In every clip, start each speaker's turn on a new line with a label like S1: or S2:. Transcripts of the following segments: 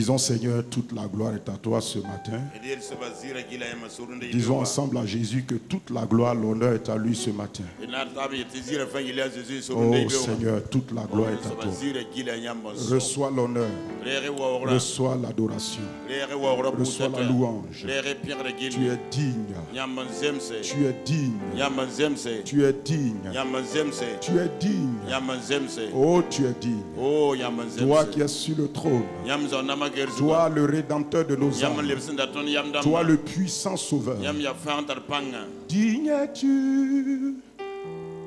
S1: Disons, Seigneur, toute la gloire est à toi ce matin. Disons ensemble à Jésus que toute la gloire, l'honneur est à lui ce matin. Oh Seigneur, toute la gloire est à toi. Reçois l'honneur, reçois l'adoration, reçois la louange. Tu es digne, tu es digne, tu es digne, tu es digne. Oh, tu es digne. Toi qui es sur le trône, toi le rédempteur de nos âmes, toi le puissant sauveur. Digne es-tu,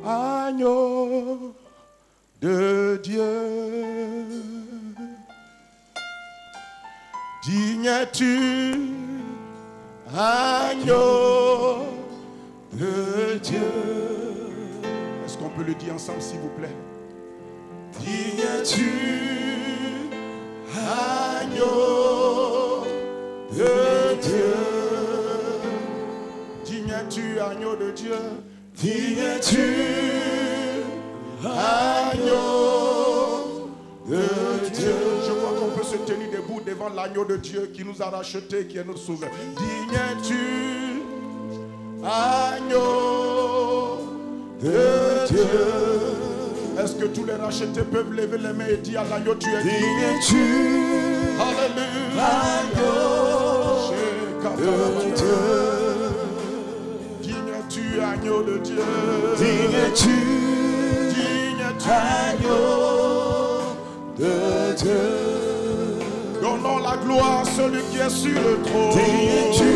S1: agneau de Dieu. Digne es-tu, agneau de Dieu. Est-ce qu'on peut le dire ensemble s'il vous plaît? Digne es-tu, agneau de Dieu. Digne es-tu, agneau de Dieu. Digne es-tu, agneau de Dieu. Je crois qu'on peut se tenir debout devant l'agneau de Dieu qui nous a rachetés, qui est notre sauveur. Digne es-tu, agneau de Dieu. Est-ce que tous les rachetés peuvent lever les mains et dire à l'agneau, tu es digne? Alléluia. Agneau de Dieu. Digne-tu, agneau de Dieu. Digne-tu, agneau de Dieu. Donnons la gloire à celui qui est sur le trône. Digne-tu,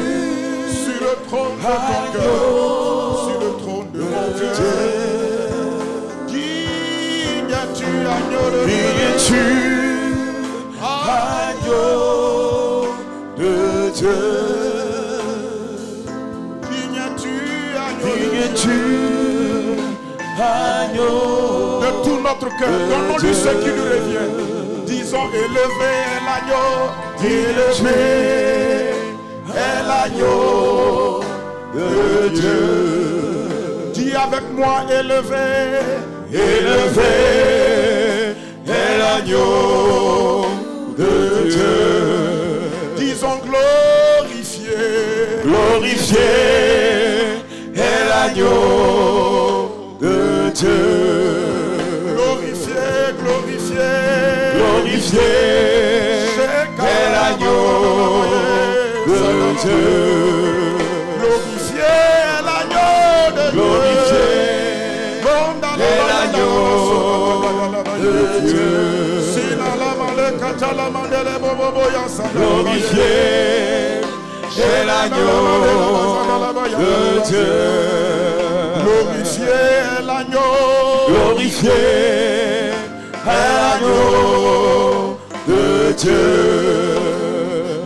S1: sur le trône de ton cœur, sur le trône de mon Dieu. Digne-tu, agneau de Dieu. Digne-tu, agneau de Dieu. Digne-tu, agneau de tout notre cœur. Donnons-lui ce qui nous revient. Disons, élevé est l'agneau, élevé est l'agneau de Dieu. Dis avec moi, élevé, élevé est l'agneau de Dieu. Disons, glorifié, glorifié est l'agneau de Dieu. Glorifié, glorifié, glorifié est l'agneau de Dieu. Glorifié est l'agneau de Dieu. Glorifié est l'agneau de Dieu. Glorifié est l'agneau de Dieu. Glorifié est l'agneau. Glorifié est l'agneau de Dieu.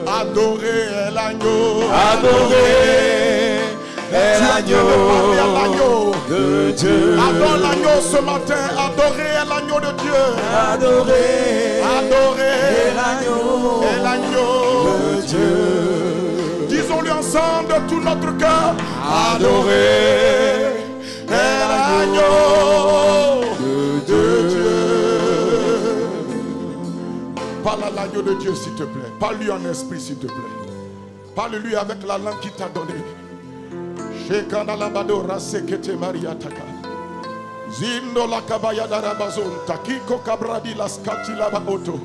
S1: Adoré est l'agneau. Adoré est l'agneau de Dieu. Adore l'agneau ce matin. Adoré est l'agneau de Dieu. Adoré, adoré est l'agneau de Dieu. Disons-le ensemble de tout notre cœur. Adoré est l'agneau de Dieu. Parle à l'agneau de Dieu s'il te plaît. Parle-lui en esprit s'il te plaît. Parle-lui avec la langue qu'il t'a donnée. Shekandalabado rasekete mariataka. Zindo la kabaya darabazon. Takiko kabradi la skati la baoto.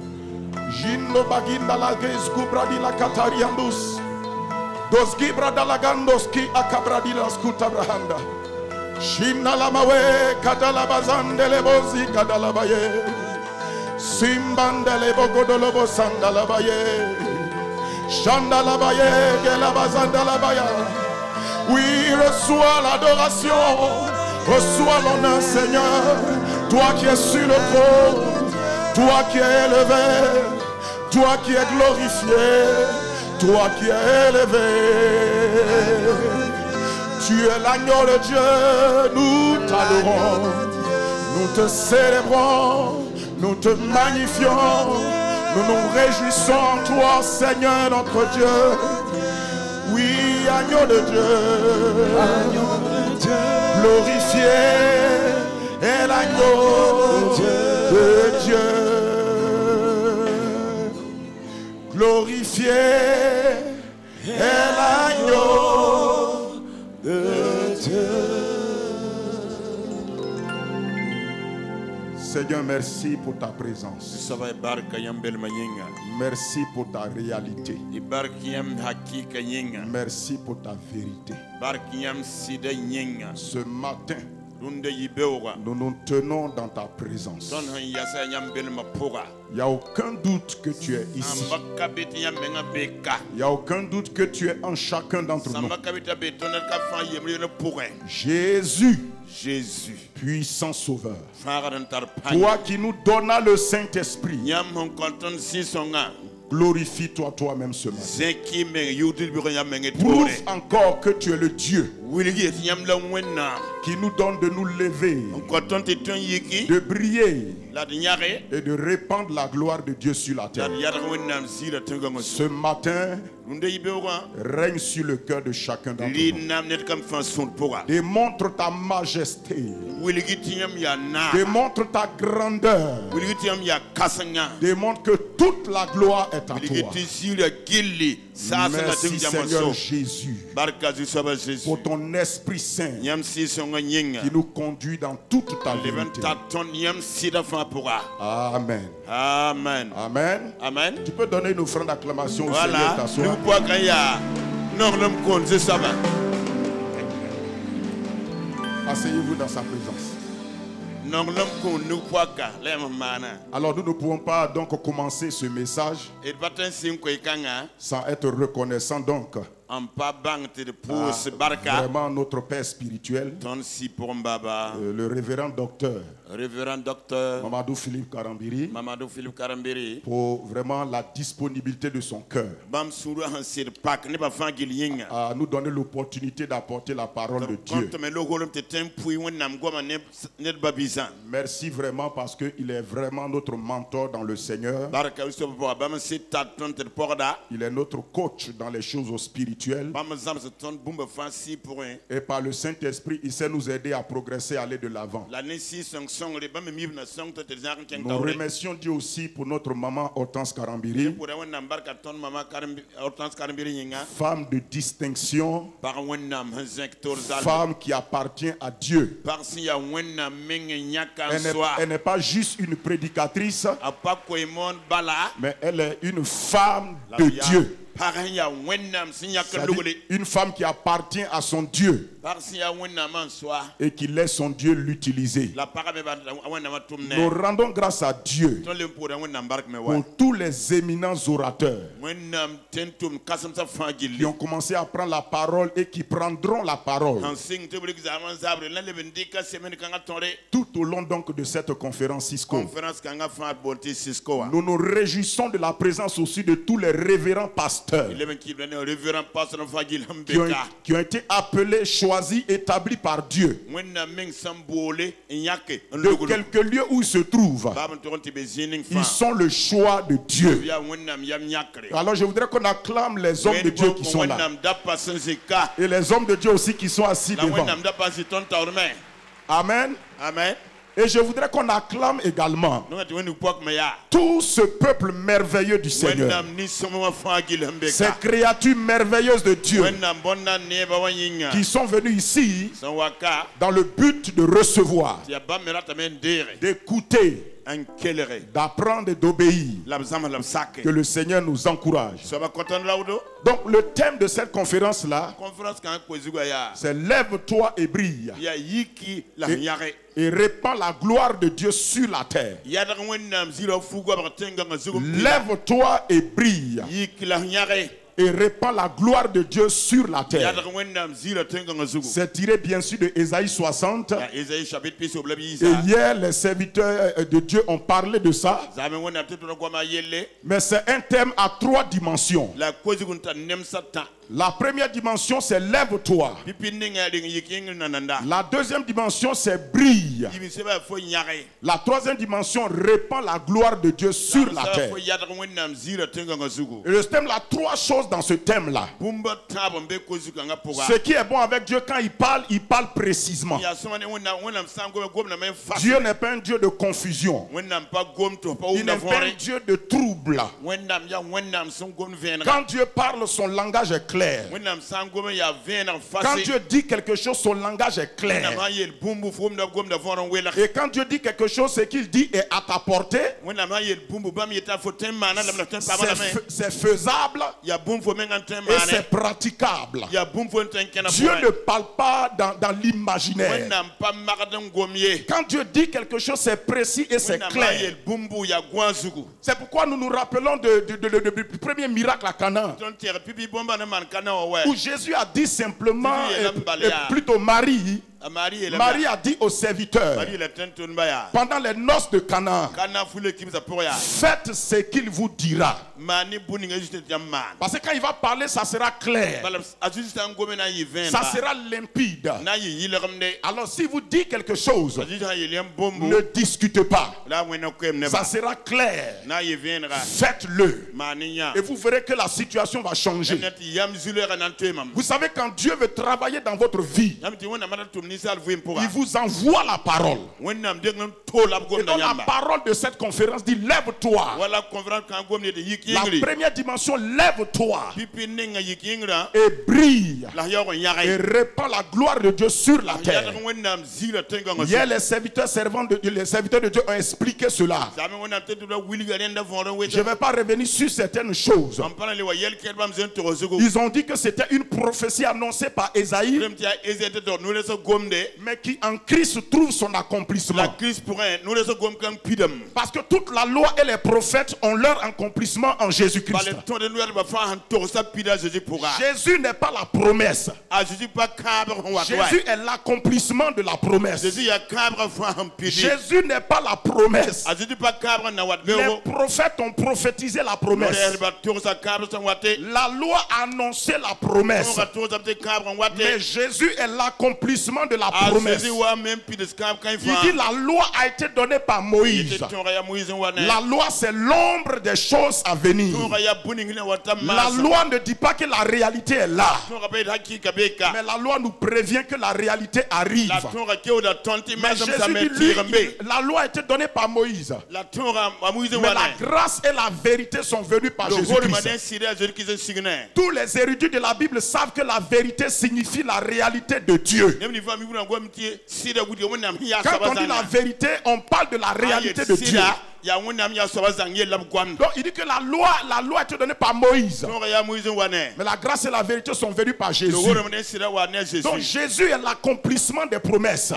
S1: Jindo baginda la gez kubradi la katariandus. Dos gibra dalagandos ki akabradi la skuta brahanda. Shina la mawe kadalabazande le bozi kadalabaye. Simbandele bogodolobo sandalabaye. Chandalabaye gelabazandalabaya. Oui, reçois l'adoration, reçois l'honneur, Seigneur. Toi qui es sur le trône, toi qui es élevé, toi qui es glorifié, toi qui es élevé. Tu es l'agneau de Dieu, nous t'adorons, nous te célébrons, nous te magnifions, nous nous réjouissons en toi, Seigneur notre Dieu. Oui, agneau de Dieu, glorifié est l'agneau de Dieu. Glorifié est l'agneau de Dieu. Seigneur, merci pour ta présence. Merci pour ta réalité. Merci pour ta vérité. Ce matin, nous nous tenons dans ta présence. Il n'y a aucun doute que tu es ici. Il n'y a aucun doute que tu es en chacun d'entre nous. Jésus, puissant sauveur, toi qui nous donnas le Saint-Esprit, glorifie-toi toi-même ce matin. Prouve encore que tu es le Dieu qui nous donne de nous lever, de briller et de répandre la gloire de Dieu sur la terre. Ce matin, règne sur le cœur de chacun d'entre nous. Démontre ta majesté. Démontre ta grandeur. Démontre que toute la gloire est à toi. Merci Seigneur Jésus pour ton Esprit Saint qui nous conduit dans toute ta vérité. Amen.
S2: Amen.
S1: Amen.
S2: Amen.
S1: Tu peux donner une offrande d'acclamation au Seigneur, t'asseoir. Asseyez-vous dans sa présence. Alors nous ne pouvons pas donc commencer ce message sans être reconnaissant donc vraiment notre Père spirituel, le révérend docteur Mamadou Philippe Karambiri, pour vraiment la disponibilité de son cœur à nous donner l'opportunité d'apporter la parole de Dieu. Merci vraiment parce qu'il est vraiment notre mentor dans le Seigneur. Il est notre coach dans les choses spirituelles. Et par le Saint-Esprit, il sait nous aider à progresser, à aller de l'avant. Nous remercions Dieu aussi pour notre maman Hortense Karambiri, femme de distinction, femme qui appartient à Dieu. Elle n'est pas juste une prédicatrice, mais elle est une femme de Dieu. Une femme qui appartient à son Dieu et qui laisse son Dieu l'utiliser. Nous rendons grâce à Dieu pour tous les éminents orateurs qui ont commencé à prendre la parole et qui prendront la parole tout au long donc de cette conférence Cisco. Nous nous réjouissons de la présence aussi de tous les révérends pasteurs qui ont été appelés, choisis, établis par Dieu de quelque lieu où ils se trouvent. Ils sont le choix de Dieu. Alors je voudrais qu'on acclame les hommes de Dieu qui sont là et les hommes de Dieu aussi qui sont assis devant. Amen.
S2: Amen.
S1: Et je voudrais qu'on acclame également tout ce peuple merveilleux du Seigneur, ces créatures merveilleuses de Dieu qui sont venues ici dans le but de recevoir, d'écouter, d'apprendre et d'obéir. Que le Seigneur nous encourage. Donc le thème de cette conférence-là, c'est lève-toi et brille. Et répand la gloire de Dieu sur la terre. Lève-toi et brille. Et répand la gloire de Dieu sur la terre. C'est tiré bien sûr de Ésaïe 60. Et hier, les serviteurs de Dieu ont parlé de ça. Mais c'est un thème à 3 dimensions. La première dimension, c'est lève-toi. La deuxième dimension, c'est brille. La troisième dimension, répand la gloire de Dieu sur la terre. Et le thème, là, trois choses dans ce thème-là. Ce qui est bon avec Dieu, quand il parle précisément. Dieu n'est pas un Dieu de confusion. Il n'est pas un Dieu de trouble. Quand Dieu parle, son langage est clair. Quand Dieu dit quelque chose, son langage est clair. Et quand Dieu dit quelque chose, ce qu'il dit est à ta portée. C'est faisable et c'est praticable. Dieu ne parle pas dans l'imaginaire. Quand Dieu dit quelque chose, c'est précis et c'est clair. C'est pourquoi nous nous rappelons du premier miracle à Canaan, où Jésus a dit simplement, plutôt Marie a dit aux serviteurs, pendant les noces de Canaan, faites ce qu'il vous dira. Parce que quand il va parler, ça sera clair. Ça sera limpide. Alors si vous dites quelque chose, ne discutez pas. Ça sera clair. Faites-le. Et vous verrez que la situation va changer. Vous savez, quand Dieu veut travailler dans votre vie, il vous envoie la parole. Et donc la parole de cette conférence dit lève-toi. La première dimension, lève-toi et brille et répand la gloire de Dieu sur la terre. Hier, les serviteurs de Dieu ont expliqué cela. Je ne vais pas revenir sur certaines choses. Ils ont dit que c'était une prophétie annoncée par Ésaïe, mais qui en Christ trouve son accomplissement. Parce que toute la loi et les prophètes ont leur accomplissement en Jésus-Christ. Jésus n'est pas la promesse. Jésus est l'accomplissement de la promesse. Jésus n'est pas la promesse. Les prophètes ont prophétisé la promesse. La loi a annoncé la promesse. Mais Jésus est l'accomplissement de la promesse. Il dit la loi a été donnée par Moïse. La loi, c'est l'ombre des choses à venir. La loi ne dit pas que la réalité est là, mais la loi nous prévient que la réalité arrive. Mais Jésus dit, la loi a été donnée par Moïse, mais la grâce et la vérité sont venues par Jésus-Christ. Tous les érudits de la Bible savent que la vérité signifie la réalité de Dieu. Quand on dit la vérité, on parle de la réalité de Dieu. Donc il dit que la loi a été donnée par Moïse, mais la grâce et la vérité sont venues par Jésus. Donc Jésus est l'accomplissement des promesses.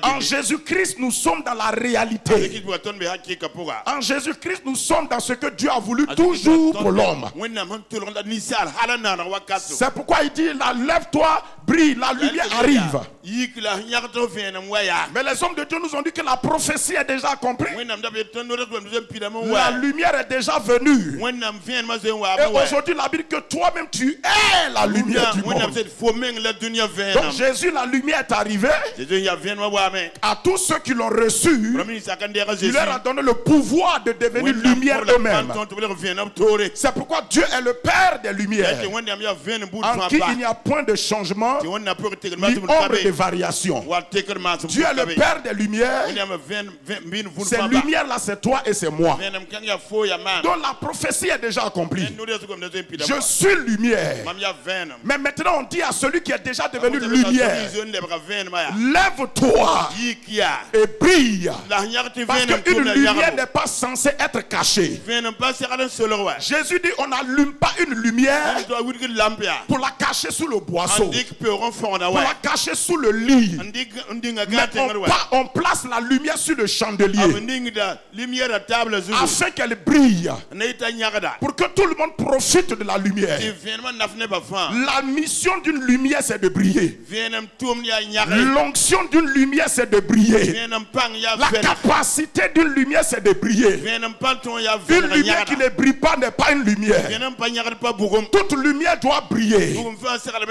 S1: En Jésus-Christ, nous sommes dans la réalité. En Jésus-Christ, nous sommes dans ce que Dieu a voulu toujours pour l'homme. C'est pourquoi il dit, lève-toi, brille, la lumière arrive. Mais les hommes de Dieu nous ont dit que la prophétie est déjà accomplie. La lumière est déjà venue. Et aujourd'hui, la Bible dit que toi-même tu es la lumière du monde. Donc Jésus, la lumière est arrivée. À tous ceux qui l'ont reçu, il leur a donné le pouvoir de devenir lumière eux-mêmes. C'est pourquoi Dieu est le Père des lumières, en qui il n'y a point de changement ni ombre de variation. Dieu est le Père des lumières. Ces lumières-là, c'est toi et c'est moi. Donc la prophétie est déjà accomplie. Je suis lumière. Mais maintenant on dit à celui qui est déjà devenu lumière, lève-toi et brille. Parce qu'une lumière n'est pas censée être cachée. Jésus dit on n'allume pas une lumière pour la cacher sous le boisseau, pour la cacher sous le lit. Mais on place la lumière sur le chandelier. afin qu'elle brille, pour que tout le monde profite de la lumière. La mission d'une lumière, c'est de briller. L'onction d'une lumière, c'est de briller. La capacité d'une lumière, c'est de briller. Une lumière qui ne brille pas n'est pas une lumière. Toute lumière doit briller.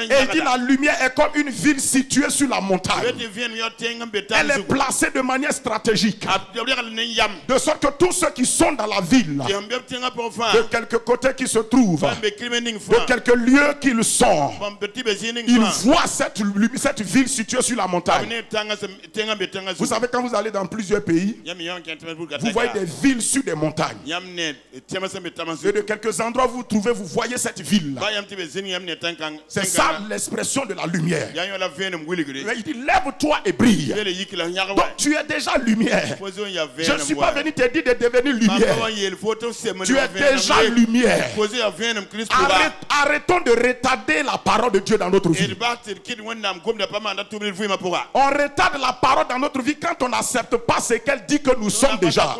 S1: Et il dit la lumière est comme une ville située sur la montagne. Elle est placée de manière stratégique, de sorte que tous ceux qui sont dans la ville, de quelque côté qu'ils se trouvent, de quelques lieux qu'ils sont, ils voient cette ville située sur la montagne. Vous savez, quand vous allez dans plusieurs pays, vous voyez des villes sur des montagnes. Et de quelques endroits où vous voyez cette ville-là. C'est ça l'expression de la lumière. Il dit lève-toi et brille. Donc tu es déjà lumière. Je ne suis pas venu te dire de devenir lumière. Tu es déjà lumière. Arrêtons de retarder la parole de Dieu dans notre vie. On retarde la parole dans notre vie quand on n'accepte pas ce qu'elle dit que nous sommes déjà.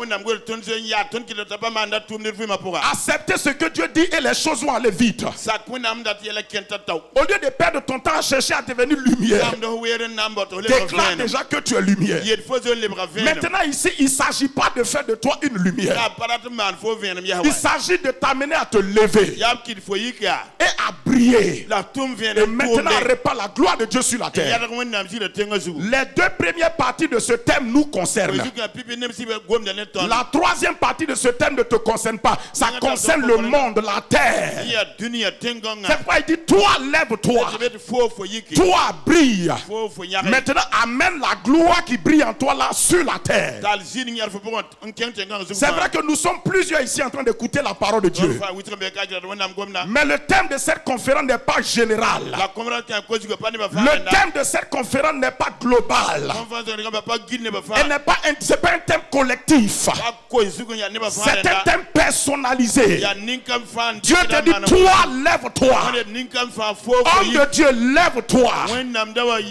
S1: Acceptez ce que Dieu dit et les choses vont aller vite. Au lieu de perdre ton temps à chercher à devenir lumière, déclare déjà que tu es lumière. Maintenant ici, il ne s'agit pas de faire de toi une lumière. Il s'agit de t'amener à te lever et à briller. Et maintenant, répand la gloire de Dieu sur la terre. Les deux premières parties de ce thème nous concernent. La troisième partie de ce thème ne te concerne pas. Ça concerne le monde, la terre. C'est pourquoi il dit, toi lève-toi. Toi brille. Maintenant amène la gloire qui brille en toi là sur la terre. C'est vrai que nous sommes plusieurs ici en train d'écouter la parole de Dieu. Mais le thème de cette conférence n'est pas général. Le thème de cette conférence n'est pas global. Ce n'est pas un thème collectif. C'est un thème personnalisé. Dieu te dit, toi lève-toi. Homme de Dieu, lève-toi.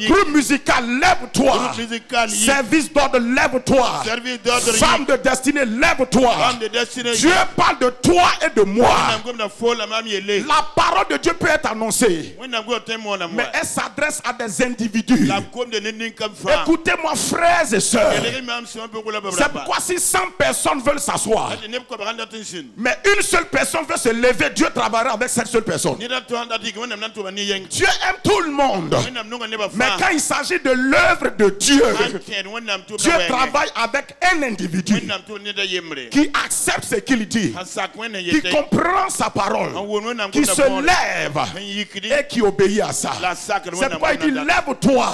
S1: Groupe musical, lève-toi. Service d'ordre, lève-toi. Femme de destinée, lève-toi. Dieu parle de toi et de moi. La parole de Dieu peut être annoncée, mais elle s'adresse à des individus. Écoutez-moi, frères et sœurs. C'est pourquoi si 100 personnes veulent s'asseoir, mais une seule personne veut se lever, Dieu travaillera avec cette seule personne. Dieu aime tout le monde, mais quand il s'agit de l'œuvre de Dieu, Dieu travaille avec un individu qui accepte ce qu'il dit, qui comprend sa parole, qui se lève et qui obéit à ça. C'est pourquoi il dit lève-toi,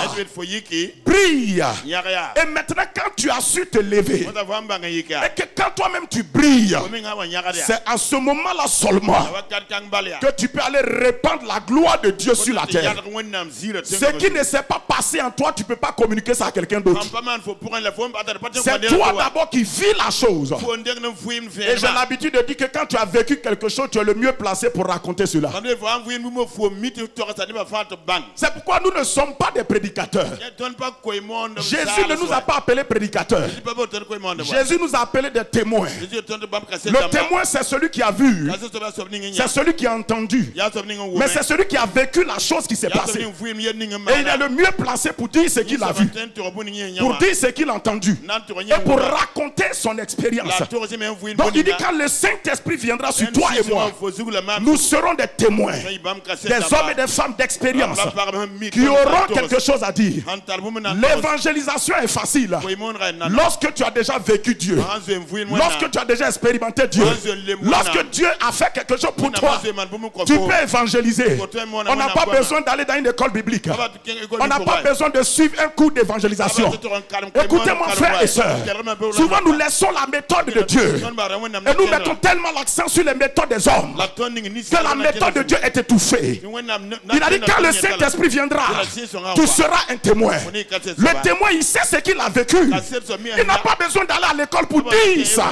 S1: brille. Et maintenant quand tu as su te lever et que quand toi-même tu brilles, c'est à ce moment-là seulement que tu peux aller répandre la gloire de Dieu sur la terre. Ce qui ne s'est pas passé en toi, tu ne peux pas communiquer ça à quelqu'un d'autre. C'est toi d'abord qui vis la chose. Et j'ai l'habitude de dire que quand tu as vécu quelque chose, tu es le mieux placé pour raconter cela. C'est pourquoi nous ne sommes pas des prédicateurs. Jésus ne nous a pas appelés prédicateurs. Jésus nous a appelés des témoins. Le témoin, c'est celui qui a vu, c'est celui qui a entendu, mais c'est celui qui a vécu la chose qui s'est passée. Et il est le mieux placé pour dire ce qu'il a vu, pour dire ce qu'il a entendu et pour raconter son expérience. Donc il dit quand le Saint-Esprit viendra sur toi et moi, nous serons des témoins, des hommes et des femmes d'expérience qui auront quelque chose à dire. L'évangélisation est facile lorsque tu as déjà vécu Dieu, lorsque tu as déjà expérimenté Dieu, lorsque Dieu a fait quelque chose pour toi, tu peux évangéliser. On n'a pas besoin d'aller dans une école biblique, on n'a pas besoin de suivre un cours d'évangélisation. Écoutez-moi frères et sœurs, souvent nous laissons la méthode de Dieu et nous mettons tellement l'accent sur les méthodes des hommes que la méthode de Dieu est étouffée. Il a dit quand le Saint-Esprit viendra, tu seras un témoin. Le témoin, il sait ce qu'il a vécu. Il n'a pas besoin d'aller à l'école pour dire ça.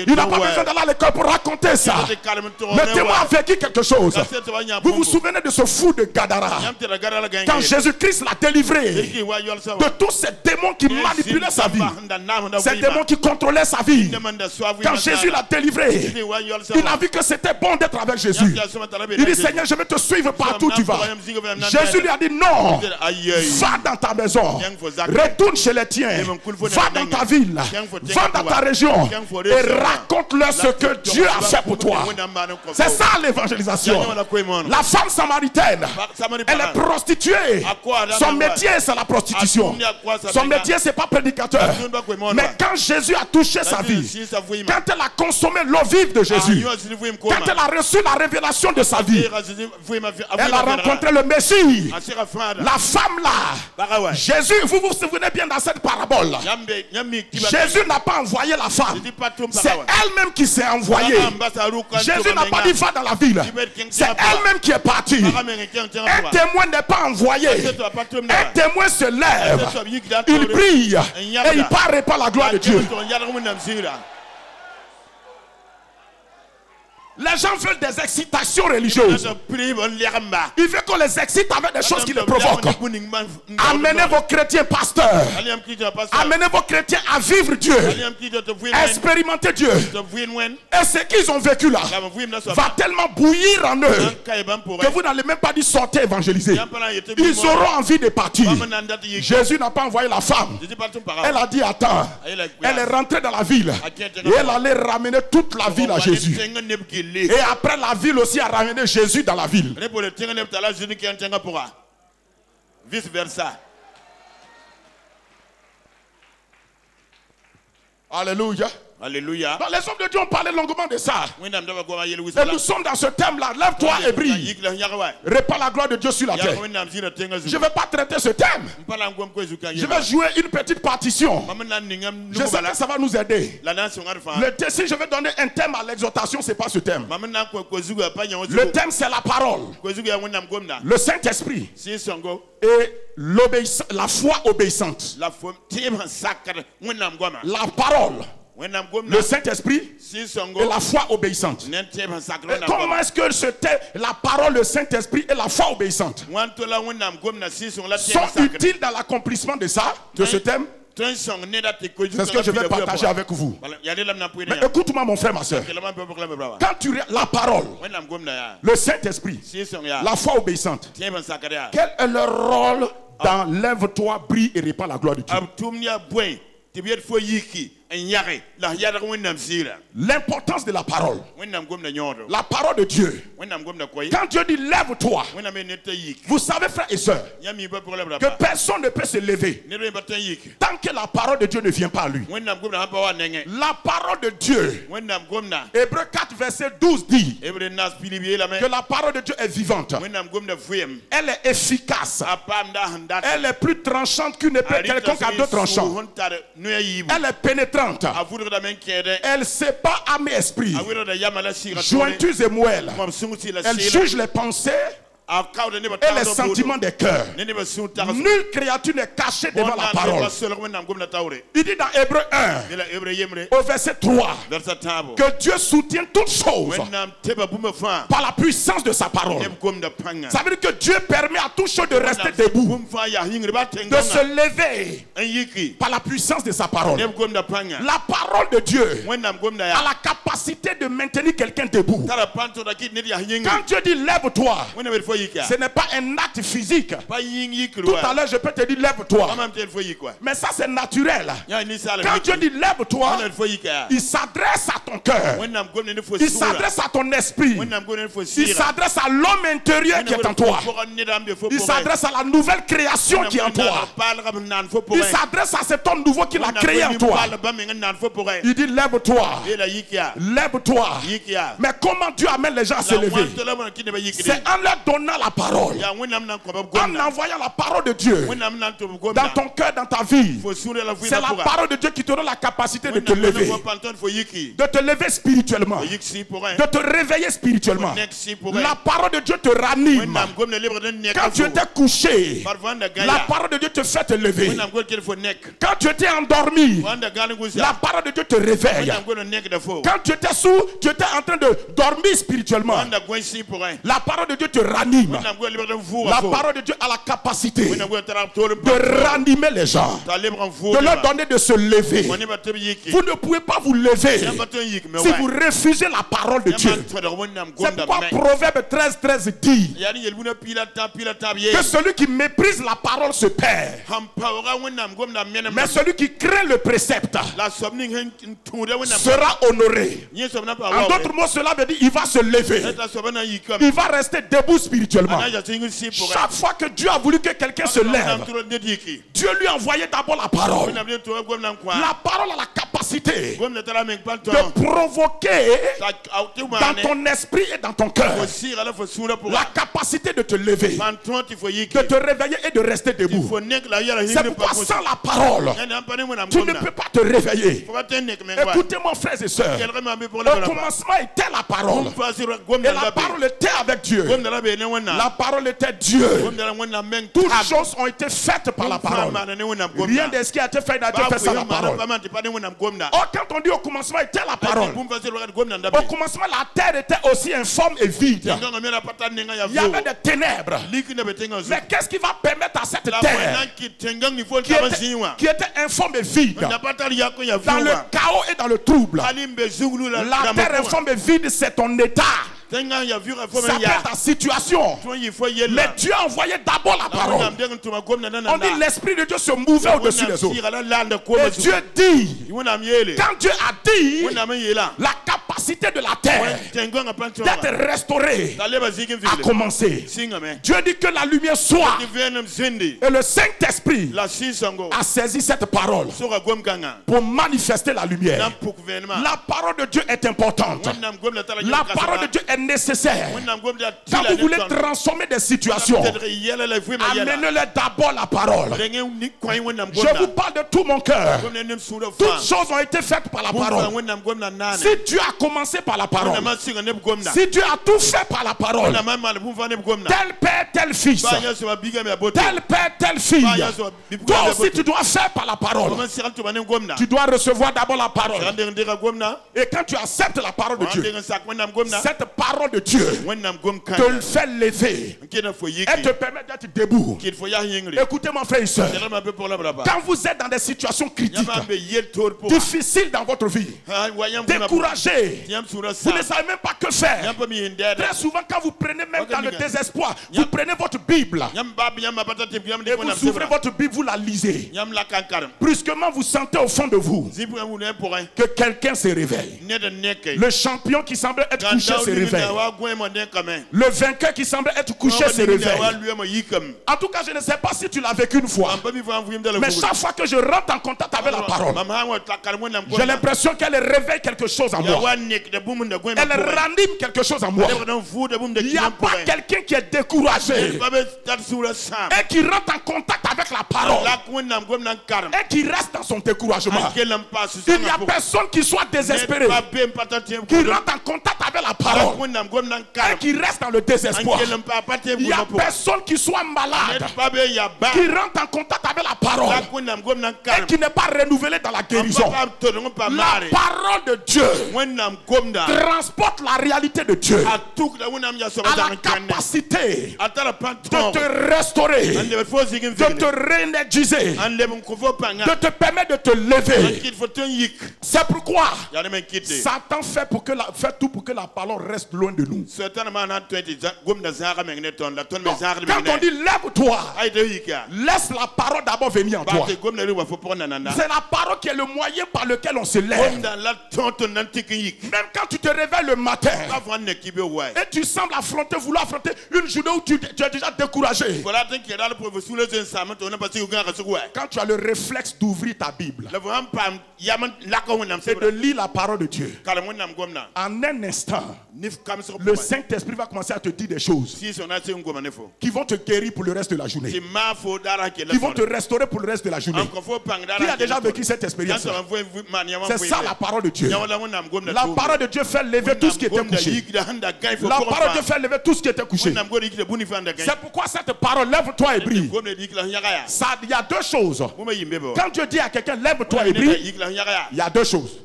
S1: Il n'a pas besoin d'aller à l'école pour raconter ça. Le témoin a vécu quelque chose. Vous vous souvenez de ce fou de Gadara, quand Jésus-Christ l'a délivré de tous ces démons qui manipulaient sa vie. Ces démons démon qui contrôlait sa vie. Quand Jésus l'a délivré, il a vu que c'était bon d'être avec Jésus. Il dit, Seigneur, je vais te suivre partout où tu vas. Jésus lui a dit, non, va dans ta maison, retourne chez les tiens, va dans ta ville, va dans ta région et raconte-leur ce que Dieu a fait pour toi. C'est ça l'évangélisation. La femme samaritaine, elle est prostituée. Son métier, c'est la prostitution. Son métier, c'est pas prédicateur. Mais quand Jésus a touché sa vie, quand elle a consommé l'eau vive de Jésus, quand elle a reçu la révélation de sa vie, elle a rencontré le Messie. La femme là, Jésus, vous vous souvenez bien dans cette parabole là, Jésus n'a pas envoyé la femme, c'est elle-même qui s'est envoyée. Jésus n'a pas dit va dans la ville, c'est elle-même qui est partie. Un témoin n'est pas envoyé. Un témoin se lève, il brille et il part répandre la gloire de Dieu. Les gens veulent des excitations religieuses. Ils veulent qu'on les excite avec des choses qui les provoquent. Amenez vos chrétiens pasteurs. Amenez vos chrétiens à vivre Dieu. Expérimenter Dieu. Et ce qu'ils ont vécu là va tellement bouillir en eux que vous n'allez même pas dire sortez évangéliser. Ils auront envie de partir. Jésus n'a pas envoyé la femme. Elle a dit attends. Elle est rentrée dans la ville. Et elle allait ramener toute la ville à Jésus. Et après la ville aussi a ramené Jésus dans la ville. Vice versa. Alléluia. Alléluia. Donc, les hommes de Dieu ont parlé longuement de ça. Et nous sommes dans ce thème-là. Lève-toi et brille. Répand la gloire de Dieu sur la terre. Je ne vais pas traiter ce thème. Je vais jouer une petite partition. Je sais que ça va nous aider. Si je vais donner un thème à l'exhortation, ce n'est pas ce thème. Le thème, c'est la parole. Le Saint-Esprit. Et la foi obéissante. La parole. Le Saint-Esprit et la foi obéissante. Et comment est-ce que la parole, le Saint-Esprit et la foi obéissante sont utiles dans l'accomplissement de ça, de ce thème? C'est ce que je vais partager avec vous. Mais écoute-moi mon frère, ma soeur. Quand tu regardes la parole, le Saint-Esprit, la foi obéissante, quel est leur rôle dans lève-toi, brille et répand la gloire de Dieu? L'importance de la parole. La parole de Dieu. Quand Dieu dit lève-toi, vous savez frères et sœurs que personne ne peut se lever tant que la parole de Dieu ne vient pas à lui. La parole de Dieu, Hébreux 4 verset 12 dit que la parole de Dieu est vivante. Elle est efficace. Elle est plus tranchante qu'une épée quelconque à deux tranchants. Elle est pénétrante. Elle sépare âme et esprit, jointures et moelles. Elle juge les pensées et les sentiments des cœurs. Nulle créature n'est cachée devant la parole. Il dit dans Hébreux 1 au verset 3 que Dieu soutient toutes choses par la puissance de sa parole. Ça veut dire que Dieu permet à toutes choses de rester debout, de se lever par la puissance de sa parole. La parole de Dieu a la capacité de maintenir quelqu'un debout. Quand Dieu dit lève-toi, ce n'est pas un acte physique. Tout à l'heure je peux te dire lève-toi, mais ça c'est naturel. Quand Dieu dit lève-toi, il s'adresse à ton cœur, il s'adresse à ton esprit, il s'adresse à l'homme intérieur qui est en toi, il s'adresse à la nouvelle création qui est en toi, il s'adresse à cet homme nouveau qu'il a créé en toi. Il dit lève-toi, lève-toi. Mais comment Dieu amène les gens à se lever? C'est en leur donnant la parole, en envoyant la parole de Dieu dans ton cœur, dans ta vie. C'est la parole de Dieu qui te donne la capacité de te lever, de te lever spirituellement, de te réveiller spirituellement. La parole de Dieu te ranime. Quand tu étais couché, la parole de Dieu te fait te lever. Quand tu étais endormi, la parole de Dieu te réveille. Quand tu étais en train de dormir spirituellement, la parole de Dieu te ranime. réanime. La parole de Dieu a la capacité de ranimer les gens, de leur donner de se lever. Vous ne pouvez pas vous lever si vous refusez la parole de Dieu. C'est pourquoi Proverbe 13 dit que celui qui méprise la parole se perd, mais celui qui craint le précepte sera honoré. En d'autres mots, cela veut dire qu'il va se lever. Il va rester debout spirituellement. Chaque fois que Dieu a voulu que quelqu'un se lève, Dieu lui a envoyé d'abord la parole. La parole a la capacité de provoquer dans ton esprit et dans ton cœur la capacité de te lever, de te réveiller et de rester debout. C'est pourquoi sans la parole, tu ne peux pas te réveiller. Écoutez-moi, frères et sœurs, au commencement était la parole, et la parole était avec Dieu. La parole était Dieu. Toutes choses ont été faites par la parole. Rien de ce qui a été fait n'a été fait sans la parole. Or, quand on dit au commencement était la parole, au commencement la terre était aussi informe et vide. Il y avait des ténèbres. Mais qu'est-ce qui va permettre à cette terre qui était informe et vide, dans le chaos et dans le trouble? La terre informe et vide, c'est ton état. Ça peut être ta situation. Mais Dieu a envoyé d'abord la parole. On dit l'Esprit de Dieu se mouvait au-dessus des eaux. Et Dieu dit, quand Dieu a dit, la capacité de la terre d'être restaurée a commencé. Dieu dit que la lumière soit. Et le Saint-Esprit a saisi cette parole pour manifester la lumière. La parole de Dieu est importante. La parole de Dieu est nécessaire. Quand vous voulez transformer des situations, amenez-le d'abord la parole. Je vous parle de tout mon cœur. Toutes choses ont été faites par la parole. Si Dieu a commencé par la parole, si Dieu a tout fait par la parole, tel père, tel fils, tel père, telle fille, toi aussi tu dois faire par la parole. Tu dois recevoir d'abord la parole. Et quand tu acceptes la parole de Dieu, cette parole de Dieu te fait lever et te permet d'être debout. Écoutez mon frère et soeur, quand vous êtes dans des situations critiques, difficiles dans votre vie, découragés, vous ne savez même pas que faire. Très souvent quand vous prenez même dans le désespoir, vous prenez votre Bible et vous ouvrez votre Bible, vous la lisez. Brusquement vous sentez au fond de vous que quelqu'un se réveille. Le champion qui semble être couché se réveille. Le vainqueur qui semble être couché se réveille. En tout cas, je ne sais pas si tu l'as vécu une fois, mais chaque fois que je rentre en contact avec la parole, j'ai l'impression qu'elle réveille quelque chose en moi. Elle ranime quelque chose en moi. Il n'y a pas quelqu'un qui est découragé et qui rentre en contact avec la parole et qui reste dans son découragement. Il n'y a personne qui soit désespéré, qui rentre en contact avec la parole et qui reste dans le désespoir. Il n'y a personne qui soit malade, qui rentre en contact avec la parole et qui n'est pas renouvelé dans la guérison. La parole de Dieu transporte la réalité de Dieu, à la capacité de te restaurer, de te réénergiser, de te permettre de te lever. C'est pourquoi Satan fait tout pour que la parole reste loin de nous. Quand on dit lève-toi, laisse la parole d'abord venir en toi. C'est la parole qui est le moyen par lequel on se lève. Même quand tu te réveilles le matin et tu sembles vouloir affronter une journée où tu es déjà découragé, quand tu as le réflexe d'ouvrir ta Bible et de lire la parole de Dieu, en un instant, le Saint-Esprit va commencer à te dire des choses qui vont te guérir pour le reste de la journée, qui vont te restaurer pour le reste de la journée. Qui a déjà vécu cette expérience? C'est ça la parole de Dieu. La parole de Dieu fait lever tout ce qui était couché. La parole de Dieu fait lever tout ce qui était couché. C'est pourquoi cette parole, lève-toi et brille. Il y a deux choses. Quand Dieu dit à quelqu'un lève-toi et brille, il y a deux choses.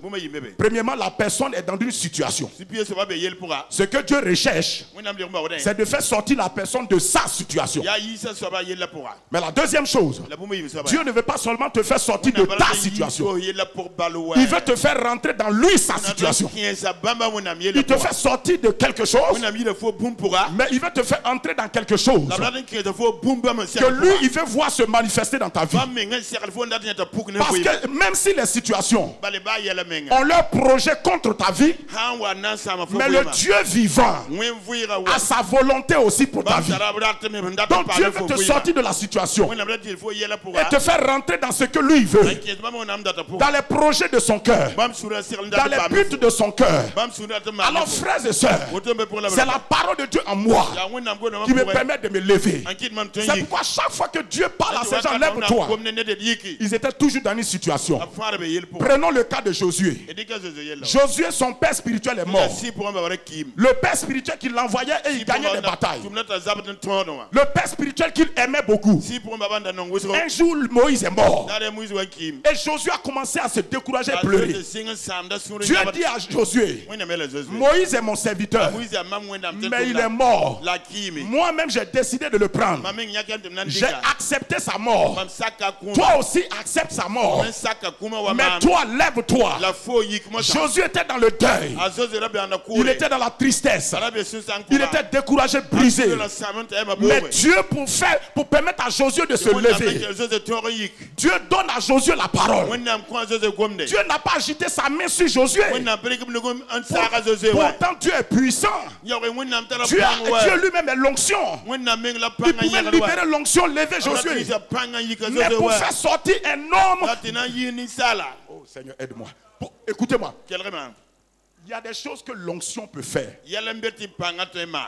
S1: Premièrement, la personne est dans une situation. Ce que Dieu recherche, c'est de faire sortir la personne de sa situation. Mais la deuxième chose, Dieu ne veut pas seulement te faire sortir de ta situation. Il veut te faire rentrer dans lui sa situation. Il te fait sortir de quelque chose, mais il veut te faire entrer dans quelque chose que lui, il veut voir se manifester dans ta vie. Parce que même si les situations ont leur projet contre ta vie, mais le Dieu vivant a sa volonté aussi pour ta vie. Donc Dieu veut te sortir de la situation et te faire rentrer dans ce que lui veut, dans les projets de son cœur, dans les buts de son cœur. Alors frères et sœurs, c'est la parole de Dieu en moi qui me permet de me lever. C'est pourquoi chaque fois que Dieu parle à ces gens, lève-toi, ils étaient toujours dans une situation. Prenons le cas de Josué. Josué, son père spirituel est mort. Le père spirituel qui l'envoyait et il gagnait des batailles. Le père spirituel qu'il aimait beaucoup. Un jour, Moïse est mort. Et Josué a commencé à se décourager et pleurer. Dieu a dit à Josué, Moïse est mon serviteur, mais il est mort. Moi-même, j'ai décidé de le prendre. J'ai accepté sa mort. Toi aussi, accepte sa mort. Mais toi, lève-toi. Josué était dans le deuil. Il était dans la tristesse. Il était découragé, brisé. Mais Dieu, pour permettre à Josué de se lever, Dieu donne à Josué la parole. Dieu n'a pas agité sa main sur Josué. Pourtant, Dieu est puissant. Dieu lui-même est l'onction. Il pouvait libérer l'onction, lever Josué. Mais pour faire sortir un homme... Oh Seigneur, aide-moi. Écoutez-moi. Il y a des choses que l'onction peut faire.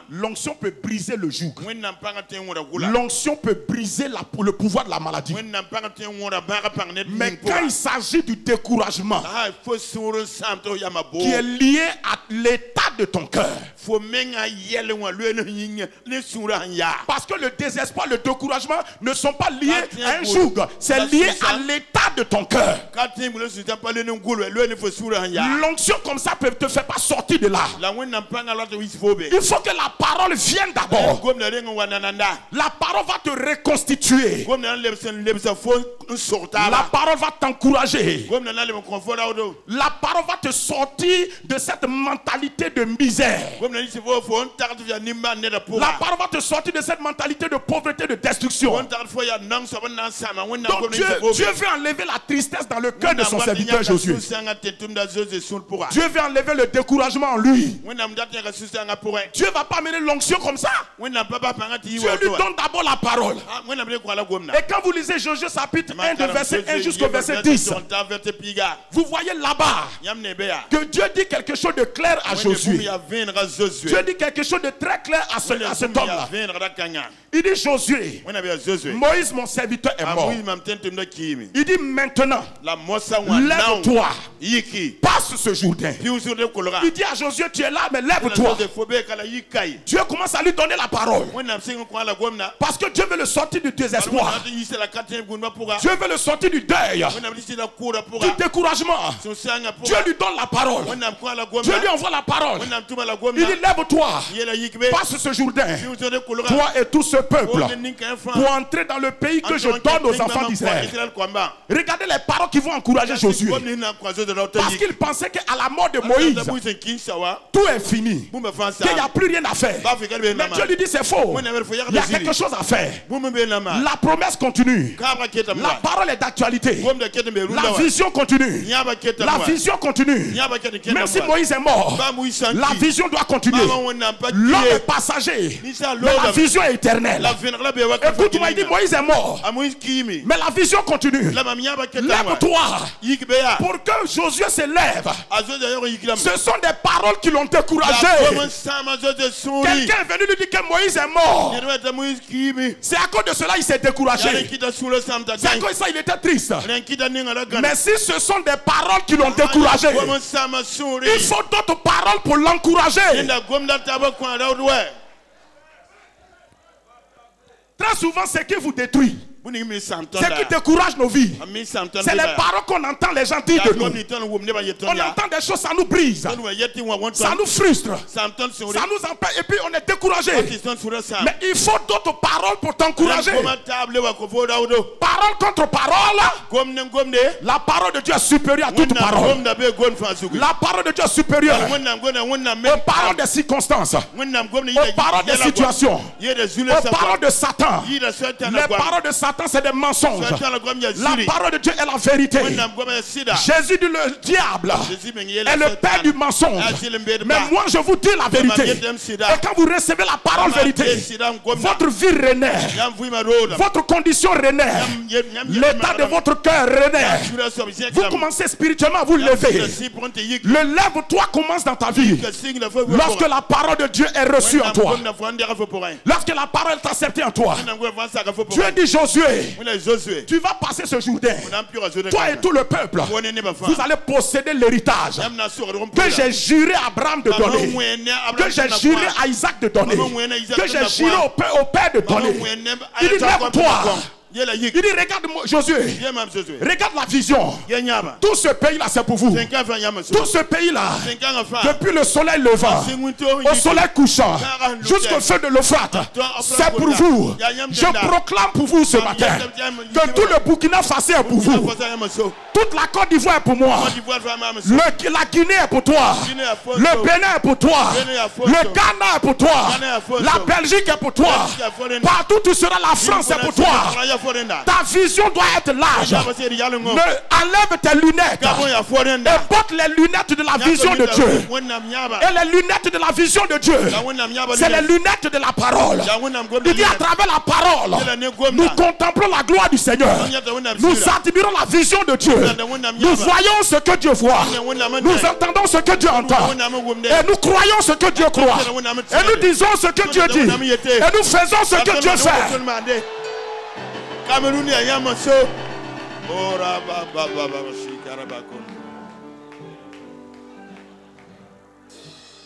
S1: L'onction peut briser le joug. L'onction peut briser le pouvoir de la maladie. Mais quand il s'agit du découragement qui est lié à l'état de ton cœur, parce que le désespoir, le découragement ne sont pas liés à un joug, c'est lié à l'état de ton cœur. L'onction comme ça peut te faire pas sortir de là. Il faut que la parole vienne d'abord. La parole va te reconstituer. La parole va t'encourager. La parole va te sortir de cette mentalité de misère. La parole va te sortir de cette mentalité de pauvreté, de destruction. Donc Dieu veut enlever la tristesse dans le cœur de son serviteur Josué. Dieu veut enlever le découragement en lui. Dieu ne va pas mener l'onction comme ça. Dieu lui donne d'abord la parole. Et quand vous lisez Josué chapitre 1 de verset 1 jusqu'au verset 10, vous voyez là-bas que Dieu dit quelque chose de clair à Josué. Dieu dit quelque chose de très clair à cet homme-là. Il dit Josué, Moïse mon serviteur est mort. Il dit maintenant, lève-toi, passe ce Jourdain. Il dit à Josué, tu es là, mais lève-toi. Dieu commence à lui donner la parole. Parce que Dieu veut le sortir du désespoir. Dieu veut le sortir du deuil, du découragement. Dieu lui donne la parole. Dieu lui envoie la parole. Il dit lève-toi, passe ce Jourdain, toi et tout ce peuple, pour entrer dans le pays que je donne aux enfants d'Israël. Regardez les paroles qui vont encourager Josué. Parce qu'il pensait qu'à la mort de Moïse, tout est fini, qu'il n'y a plus rien à faire. Mais Dieu lui dit c'est faux. Il y a quelque chose à faire. La promesse continue. La parole est d'actualité. La vision continue. La vision continue. Même si Moïse est mort, la vision doit continuer. L'homme est passager, mais la vision est éternelle. Écoute-moi, il dit Moïse est mort, mais la vision continue. Lève-toi pour que Josué se lève. Ce sont des paroles qui l'ont découragé. Quelqu'un est venu lui dire que Moïse est mort. C'est à cause de cela il s'est découragé. C'est à cause de ça il était triste. Mais si ce sont des paroles qui l'ont découragé, il faut d'autres paroles pour l'encourager. Très souvent, ce qui vous détruit, ce qui décourage nos vies, c'est les paroles qu'on entend les gens dire de nous. On entend des choses, ça nous brise, ça nous frustre, ça nous empêche, et puis on est découragé.
S2: t'encourager. Mais il faut d'autres paroles pour t'encourager. Parole contre parole. La parole de Dieu est supérieure à toute parole. La parole de Dieu est supérieure aux paroles des circonstances, aux paroles des situations, aux paroles de Satan. Les paroles de Satan, c'est des mensonges. La parole de Dieu est la vérité. Jésus dit le diable est le père du mensonge. Mais moi je vous dis la vérité. Et quand vous recevez la parole vérité, votre vie renaît, votre condition renaît, l'état de votre cœur renaît. Vous commencez spirituellement à vous lever. Le lève-toi commence dans ta vie lorsque la parole de Dieu est reçue en toi. Lorsque la parole est acceptée en toi. Dieu dit Josué, tu vas passer ce Jourdain, toi et tout le peuple, vous allez posséder l'héritage que j'ai juré à Abraham de donner, que j'ai juré à Isaac de donner, que j'ai juré au père de donner. Il dit lève-toi. Il dit regarde Josué, regarde la vision. Tout ce pays là c'est pour vous. Tout ce pays là, depuis le soleil levant au soleil couchant jusqu'au feu de l'Euphrate, c'est pour vous. Je proclame pour vous ce matin que tout le Burkina Faso est pour vous. Toute la Côte d'Ivoire est pour moi. La Guinée est pour toi. Le Bénin est pour toi. Le Ghana est pour toi. La Belgique est pour toi. Partout où tu seras, la France est pour toi. Ta vision doit être large. Enlève tes lunettes et porte les lunettes de la vision de Dieu. Et les lunettes de la vision de Dieu, c'est les lunettes de la parole. Il dit à travers la parole, nous contemplons la gloire du Seigneur. Nous admirons la vision de Dieu. Nous voyons ce que Dieu voit. Nous entendons ce que Dieu entend. Et nous croyons ce que Dieu croit. Et nous disons ce que Dieu dit. Et nous faisons ce que Dieu fait.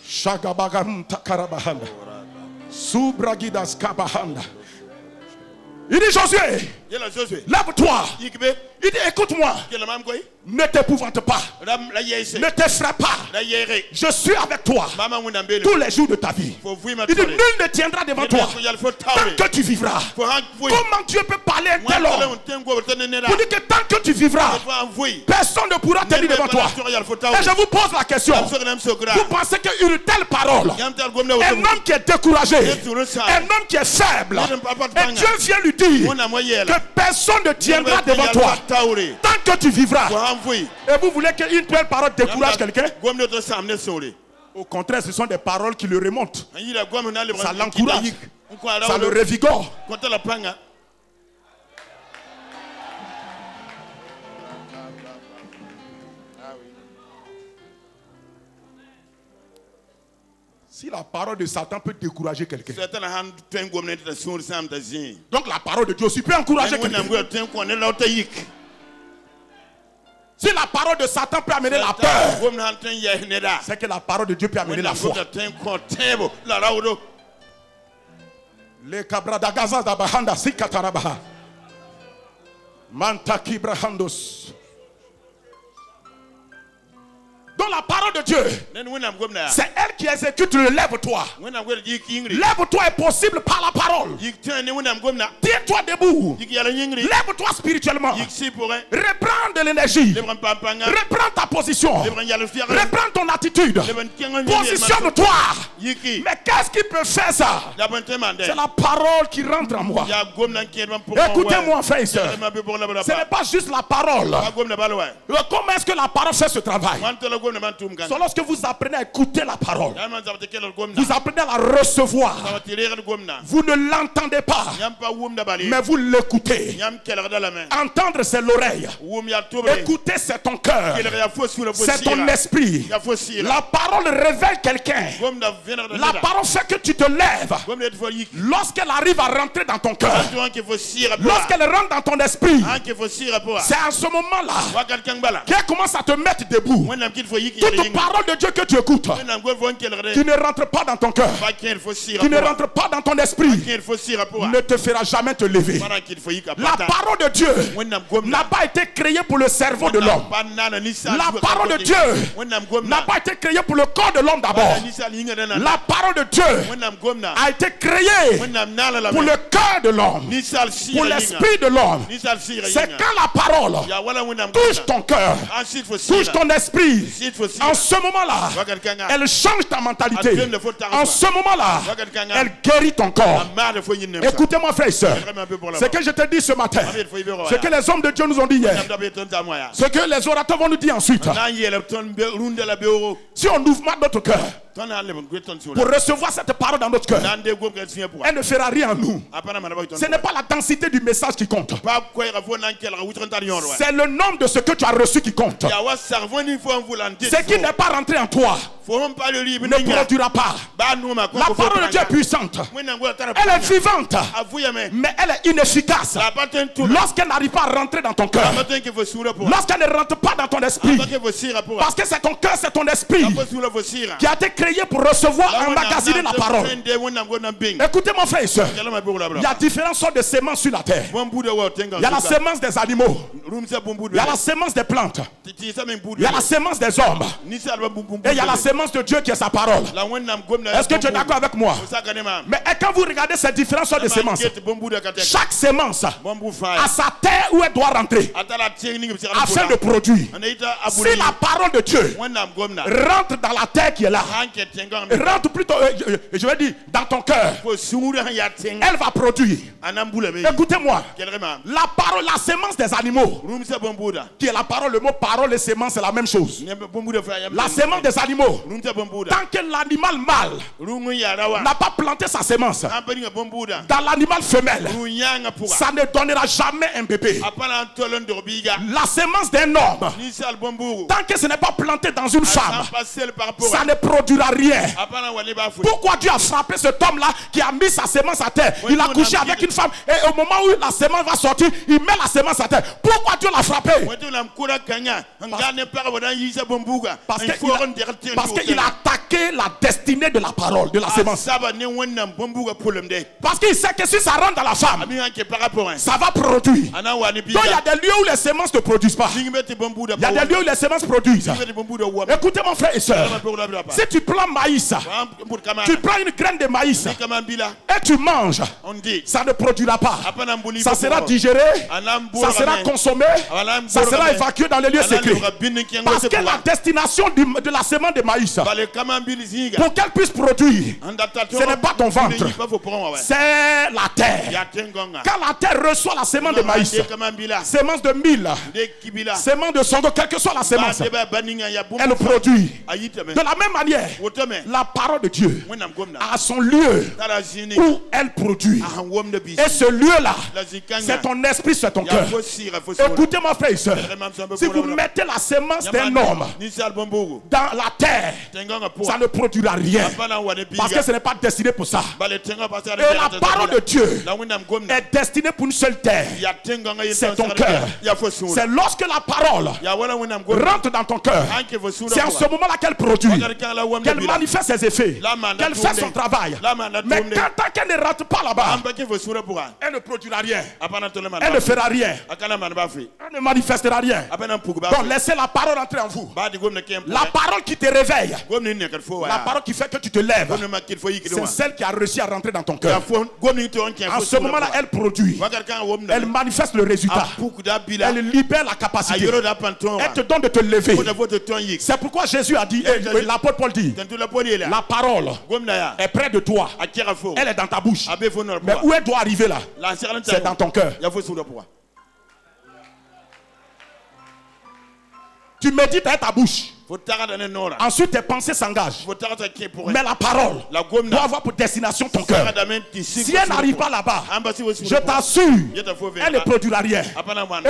S2: Shagabagam takarabahanda. Subragidas kabahanda. Il dit Josué, lève-toi. Il dit écoute-moi. Ne t'épouvante pas. Ne t'effraie pas. Je suis avec toi tous les jours de ta vie. Il dit nul ne tiendra devant toi tant que tu vivras. Comment Dieu peut parler un tel homme pour dire que tant que tu vivras, personne ne pourra tenir devant toi. Et je vous pose la question. Vous pensez qu'une telle parole, un homme qui est découragé, un homme qui est faible, et Dieu vient lui dire que personne ne tiendra devant toi tant que tu vivras. Et vous voulez qu'une telle parole décourage quelqu'un? Au contraire, ce sont des paroles qui le remontent. Ça l'encourage, ça le revigore. Si la parole de Satan peut décourager quelqu'un, donc la parole de Dieu aussi peut encourager quelqu'un. Si la parole de Satan peut amener la peur, c'est que la parole de Dieu peut amener la foi. Les kabradagaza d'Abahanda sikatarabaha. Mantaki brahandos. Dans la parole de Dieu, c'est elle qui exécute le lève-toi. Lève-toi est possible par la parole. Tiens-toi debout. Lève-toi spirituellement. Reprends de l'énergie. Reprends ta position. Reprends ton attitude. Positionne-toi. Mais qu'est-ce qui peut faire ça? C'est la parole qui rentre en moi. Écoutez-moi, frère et soeur. Ce n'est pas juste la parole. Comment est-ce que la parole fait ce travail? C'est lorsque vous apprenez à écouter la parole, vous apprenez à la recevoir. Vous ne l'entendez pas, mais vous l'écoutez. Entendre, c'est l'oreille. Écouter, c'est ton cœur. C'est ton esprit. La parole révèle quelqu'un. La parole fait que tu te lèves. Lorsqu'elle arrive à rentrer dans ton cœur, lorsqu'elle rentre dans ton esprit, c'est à ce moment-là qu'elle commence à te mettre debout. Toute parole de Dieu que tu écoutes, qui ne rentre pas dans ton cœur, qui ne rentre pas dans ton esprit, ne te fera jamais te lever. La parole de Dieu n'a pas été créée pour le cerveau de l'homme. La parole de Dieu n'a pas été créée pour le corps de l'homme d'abord. La parole de Dieu a été créée pour le cœur de l'homme, pour l'esprit de l'homme. C'est quand la parole touche ton cœur, touche ton esprit, en ce moment-là, elle change ta mentalité. En ce moment-là, elle guérit ton corps. Écoutez-moi, frère et soeur, ce que je te dis ce matin, ce que les hommes de Dieu nous ont dit hier, ce que les orateurs vont nous dire ensuite, si on ouvre notre cœur pour recevoir cette parole dans notre cœur, elle ne fera rien en nous. Ce n'est pas la densité du message qui compte, c'est le nombre de ce que tu as reçu qui compte. Ce qui n'est pas rentré en toi ne produira pas. La parole de Dieu est puissante, elle est vivante, mais elle est inefficace lorsqu'elle n'arrive pas à rentrer dans ton cœur, lorsqu'elle ne rentre pas dans ton esprit, parce que c'est ton cœur, c'est ton esprit qui a été créé pour recevoir, emmagasiner la parole. Écoutez mon frère et soeur, il y a différentes sortes de semences sur la terre. Il y a la semence des animaux, il y a la semence des plantes, il y a la semence des hommes, et il y a la semence de Dieu qui est sa parole. Est-ce que tu es d'accord avec moi? Mais quand vous regardez ces différentes sortes de semences, chaque semence a sa terre où elle doit rentrer afin de produire. Si la parole de Dieu rentre dans la terre qui est là, rentre plutôt, je vais dire, dans ton cœur, elle va produire. Écoutez-moi, la parole, la semence des animaux, qui est la parole, le mot parole et semence, c'est la même chose. La semence des animaux, tant que l'animal mâle n'a pas planté sa semence dans l'animal femelle, ça ne donnera jamais un bébé. La semence d'un homme, tant que ce n'est pas planté dans une femme, ça ne produira rien. Pourquoi Dieu a frappé cet homme-là qui a mis sa semence à terre? Il a couché avec une femme et au moment où la semence va sortir, il met la semence à terre. Pourquoi Dieu l'a frappé? Parce qu'il a attaqué la destinée de la parole, de la semence. Parce qu'il sait que si ça rentre dans la femme, ça va produire. Donc il y a des lieux où les semences ne produisent pas. Il y a des lieux où les semences produisent. Écoutez mon frère et soeur, si tu prends maïs, tu prends une graine de maïs et tu manges, ça ne produira pas. Ça sera digéré, ça sera consommé, ça sera évacué dans les lieux secrets. Parce que la destination de la semence de maïs, pour qu'elle puisse produire, ce n'est pas ton ventre, c'est la terre. Quand la terre reçoit la semence de maïs, semence de mil, semence de songo, quelle que soit la semence, elle produit. De la même manière, la parole de Dieu a son lieu où elle produit. Et ce lieu-là, c'est ton esprit, c'est ton cœur. Écoutez mon frère et soeur, si vous mettez la semence d'un homme dans la terre, ça ne produira rien. Parce que ce n'est pas destiné pour ça. Et la parole de Dieu est destinée pour une seule terre. C'est ton cœur. C'est lorsque la parole rentre dans ton cœur, c'est en ce moment-là qu'elle produit, qu'elle manifeste ses effets, qu'elle fait son travail. Mais quand elle ne rentre pas là-bas, elle ne produira rien. Elle ne fera rien. Elle ne manifestera rien. Donc laissez la parole entrer en vous. La parole qui te réveille, la parole qui fait que tu te lèves, c'est celle qui a réussi à rentrer dans ton cœur. En ce moment-là, elle produit. Elle manifeste le résultat. Elle libère la capacité. Elle te donne de te lever. C'est pourquoi Jésus a dit, l'apôtre Paul dit, la parole est près de toi. Elle est dans ta bouche. Mais où elle doit arriver là? C'est dans ton cœur. Tu médites avec ta bouche. Ensuite tes pensées s'engagent. Mais la parole doit avoir pour destination ton cœur. Si elle n'arrive pas là-bas, je t'assure, elle ne produira rien.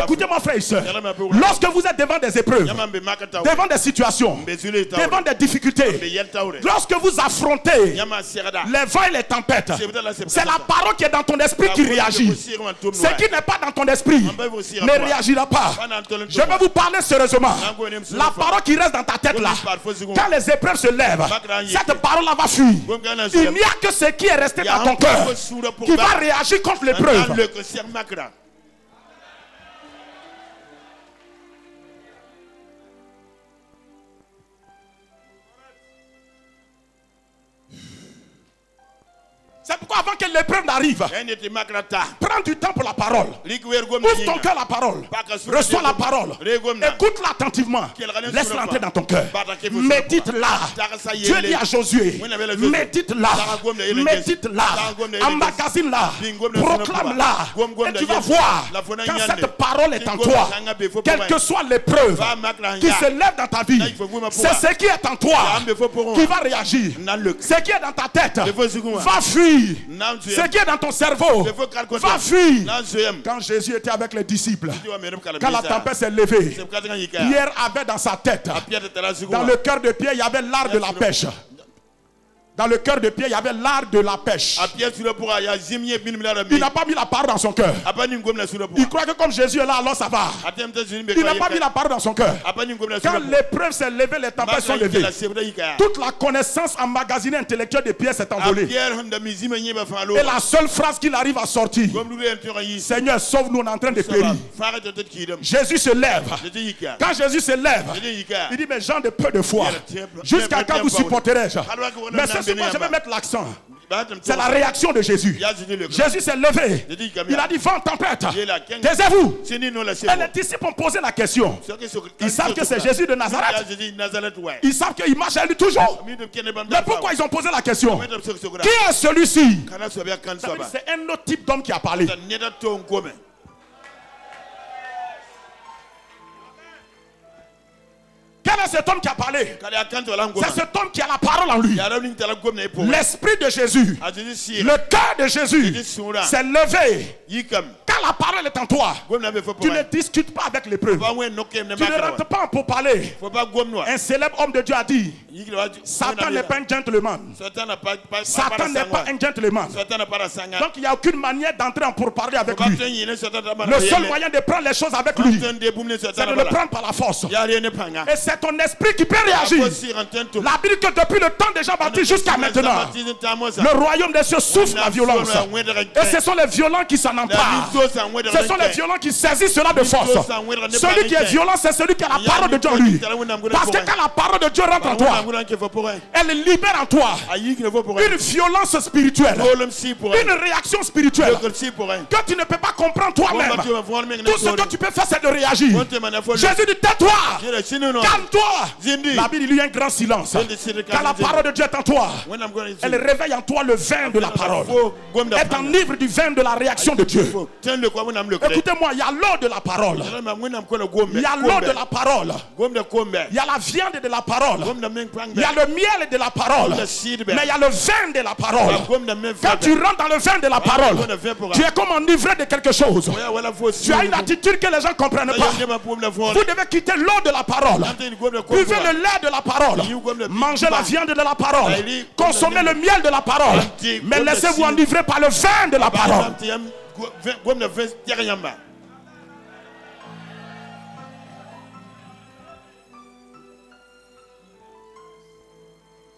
S2: Écoutez mon frère et soeur, lorsque vous êtes devant des épreuves, devant des situations, devant des difficultés, lorsque vous affrontez les vents et les tempêtes, c'est la parole qui est dans ton esprit qui réagit. Ce qui n'est pas dans ton esprit ne réagira pas. Je vais vous parler sérieusement. La parole qui reste dans ta tête là, quand les épreuves se lèvent, cette parole-là va fuir. Il n'y a que ce qui est resté dans ton cœur qui va réagir contre l'épreuve. C'est pourquoi avant que l'épreuve n'arrive, prends du temps pour la parole. Ouvre ton cœur à la parole. Reçois la parole. Écoute-la attentivement. Laisse-la entrer dans ton cœur. Médite-la. Dieu dit à Josué, médite-la. Médite-la. Emmagasine-la. Proclame-la. Et tu vas voir, quand cette parole est en toi, quelle que soit l'épreuve qui se lève dans ta vie, c'est ce qui est en toi qui va réagir. Ce qui est dans ta tête va fuir. Ce qui est dans ton cerveau va fuir. Quand Jésus était avec les disciples, quand la tempête s'est levée, Pierre avait dans sa tête, dans le cœur de Pierre, il y avait l'art de la pêche. Dans le cœur de Pierre, il y avait l'art de la pêche. Il n'a pas mis la parole dans son cœur. Il croit que comme Jésus est là, alors ça va. Il n'a pas mis la parole dans son cœur. Quand l'épreuve s'est levée, les tempêtes sont levées. Toute la connaissance emmagasinée intellectuelle de Pierre s'est envolée. Et la seule phrase qu'il arrive à sortir, Seigneur, sauve-nous, on est en train de périr. Jésus se lève. Quand Jésus se lève, il dit, mais gens de peu de foi, jusqu'à quand vous supporterai-je? Mais c'est moi je vais mettre l'accent. C'est la réaction de Jésus. Jésus s'est levé. Il a dit, vent, tempête, taisez-vous. Et les disciples ont posé la question. Ils savent que c'est Jésus de Nazareth. Ils savent qu'il marche à lui toujours. Mais pourquoi ils ont posé la question? Qui est celui-ci? C'est un autre type d'homme qui a parlé. Quel est cet homme qui a parlé? C'est cet homme qui a la parole en lui. L'esprit de Jésus, le cœur de Jésus s'est levé. Quand la parole est en toi, tu ne discutes pas avec l'épreuve. Tu ne rentres pas en pourparler. Un célèbre homme de Dieu a dit, Satan n'est pas un gentleman. Satan n'est pas un gentleman. Donc il n'y a aucune manière d'entrer en pourparler avec lui. Le seul moyen de prendre les choses avec lui, c'est de le prendre par la force. Et c'est ton esprit qui peut réagir. La Bible dit que depuis le temps de Jean-Baptiste jusqu'à maintenant, le royaume des cieux souffre la violence. Et ce sont les violents qui s'en emparent. Ce sont les violents qui saisissent cela de force. Celui qui est violent, c'est celui qui a la parole de Dieu en lui. Parce que quand la parole de Dieu rentre en toi, elle libère en toi une violence spirituelle, une réaction spirituelle que tu ne peux pas comprendre toi-même. Tout ce que tu peux faire, c'est de réagir. Jésus dit, tais-toi, calme-toi. La Bible, il y a un grand silence. Quand la parole de Dieu est en toi, elle réveille en toi le vin de la parole. Elle t'enivre du vin de la réaction de Dieu. Écoutez-moi, il y a l'eau de la parole. Il y a l'eau de la parole. Il y a la viande de la parole. Il y a le miel de la parole. Mais il y a le vin de la parole. Quand tu rentres dans le vin de la parole, tu es comme enivré de quelque chose. Tu as une attitude que les gens ne comprennent pas. Vous devez quitter l'eau de la parole. Buvez le lait de la parole. Mangez la viande de la parole. Consommez le miel de la parole. Mais laissez-vous enivrer par le vin de la parole.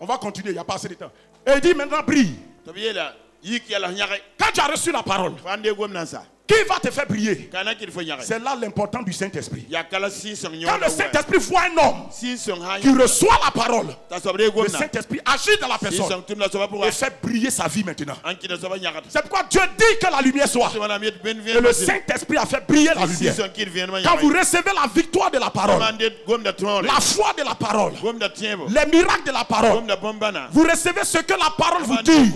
S2: On va continuer, il n'y a pas assez de temps. Et il dit maintenant brille. Quand tu as reçu la parole, qui va te faire briller? C'est là l'important du Saint-Esprit. Quand le Saint-Esprit voit un homme qui reçoit la parole, le Saint-Esprit agit dans la personne et fait briller sa vie maintenant. C'est pourquoi Dieu dit que la lumière soit. Et le Saint-Esprit a fait briller la lumière. Quand vous recevez la victoire de la parole, la foi de la parole, les miracles de la parole, vous recevez ce que la parole vous dit.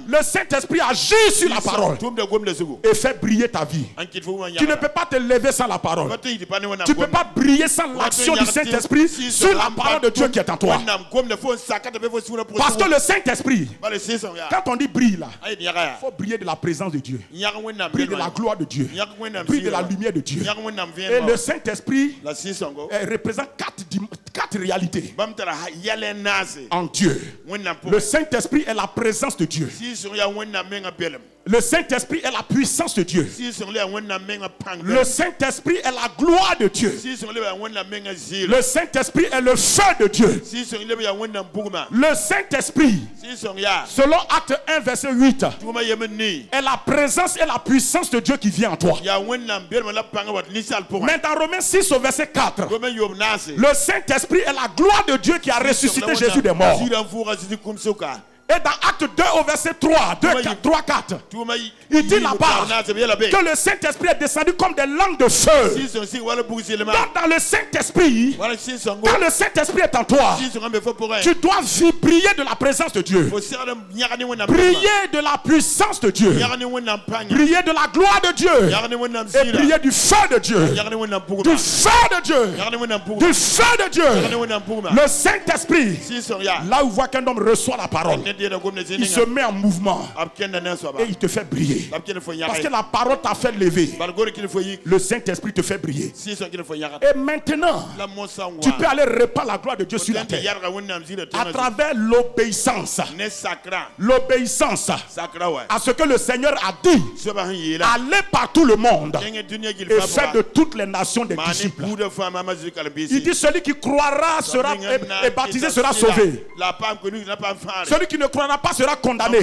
S2: Le Saint-Esprit agit sur la parole et fait briller ta vie. Tu ne peux pas te lever sans la parole. Tu ne peux pas briller sans l'action du Saint-Esprit sur la parole de Dieu qui est en toi. Parce que le Saint-Esprit, quand on dit brille là, il faut briller de la présence de Dieu, briller de la gloire de Dieu, briller de la lumière de Dieu. Et le Saint-Esprit représente quatre réalités en Dieu. Le Saint-Esprit est la présence de Dieu. Le Saint-Esprit est la puissance de Dieu. Le Saint-Esprit est la gloire de Dieu. Le Saint-Esprit est le feu de Dieu. Le Saint-Esprit, selon Acte 1, verset 8, est la présence et la puissance de Dieu qui vient en toi. Mais dans Romains 6 au verset 4, le Saint-Esprit est la gloire de Dieu qui a ressuscité Jésus des morts. Et dans Acte 2 au verset 3, 4, il dit là-bas que le Saint-Esprit est descendu comme des langues de feu. Donc dans le Saint-Esprit, quand le Saint-Esprit est en toi, tu dois briller de la présence de Dieu, briller de la puissance de Dieu, briller de la gloire de Dieu, et briller du feu de Dieu, du feu de Dieu, du feu de Dieu. Le Saint-Esprit, là où voit qu'un homme reçoit la parole, il se met en mouvement et il te fait briller. Parce que la parole t'a fait lever. Le Saint-Esprit te fait briller. Et maintenant, tu peux aller répandre la gloire de Dieu sur la terre à travers l'obéissance. L'obéissance à ce que le Seigneur a dit. Allez par tout le monde et faire de toutes les nations des disciples. Il dit celui qui croira sera et baptisé sera sauvé. Celui qui ne croira pas sera condamné.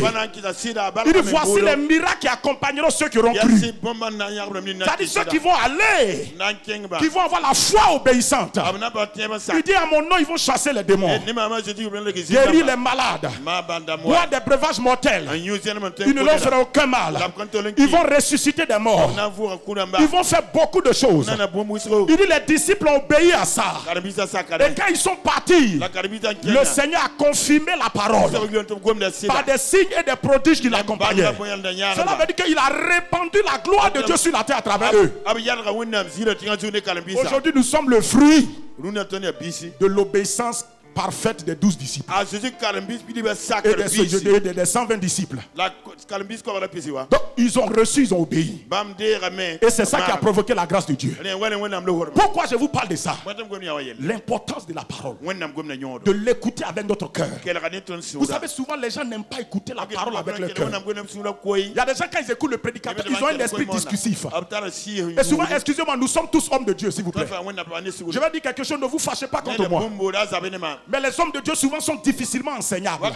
S2: Il dit voici les miracles qui accompagneront ceux qui auront cru. C'est-à-dire ceux qui vont aller, qui vont avoir la foi obéissante. Il dit à mon nom ils vont chasser les démons, guérir les malades, boire des breuvages mortels, ils ne leur feront aucun mal. Ils vont ressusciter des morts, ils vont faire beaucoup de choses. Il dit les disciples ont obéi à ça. Et quand ils sont partis, le Seigneur a confirmé la parole par des signes et des prodiges qui l'accompagnaient. Cela veut dire qu'il a répandu la gloire de Dieu sur la terre à travers eux. Aujourd'hui nous sommes le fruit de l'obéissance parfaite des 12 disciples et des 120 disciples. Donc ils ont reçu, ils ont obéi. Et c'est ça qui a provoqué la grâce de Dieu. Pourquoi je vous parle de ça? L'importance de la parole, de l'écouter avec notre cœur. Vous savez, souvent les gens n'aiment pas écouter la parole avec leur cœur. Il y a des gens, quand ils écoutent le prédicateur, ils ont un esprit discursif. Et souvent, excusez-moi, nous sommes tous hommes de Dieu, s'il vous plaît. Je vais dire quelque chose, ne vous fâchez pas contre moi. Mais les hommes de Dieu souvent sont difficilement enseignables. Parce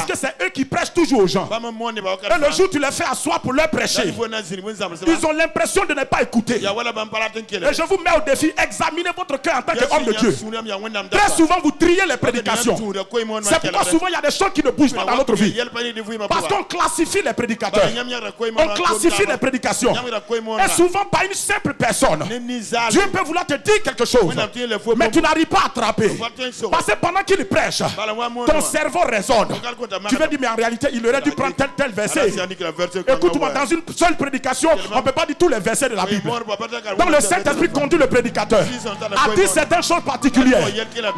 S2: que c'est eux qui prêchent toujours aux gens. Et le jour où tu les fais asseoir pour leur prêcher, ils ont l'impression de ne pas écouter. Et je vous mets au défi, examinez votre cœur en tant qu'homme de Dieu. Très souvent vous triez les prédications. C'est pourquoi souvent il y a des choses qui ne bougent pas dans notre vie. Parce qu'on classifie les prédicateurs, on classifie les prédications. Et souvent par une simple personne, Dieu peut vouloir te dire quelque chose, mais tu n'arrives pas à attraper. Parce que pendant qu'il prêche, ton cerveau résonne. Tu veux dire mais en réalité il aurait dû prendre tel verset. Écoute-moi, dans une seule prédication on ne peut pas dire tous les versets de la Bible. Donc le Saint-Esprit conduit le prédicateur à dire certaines choses particulières.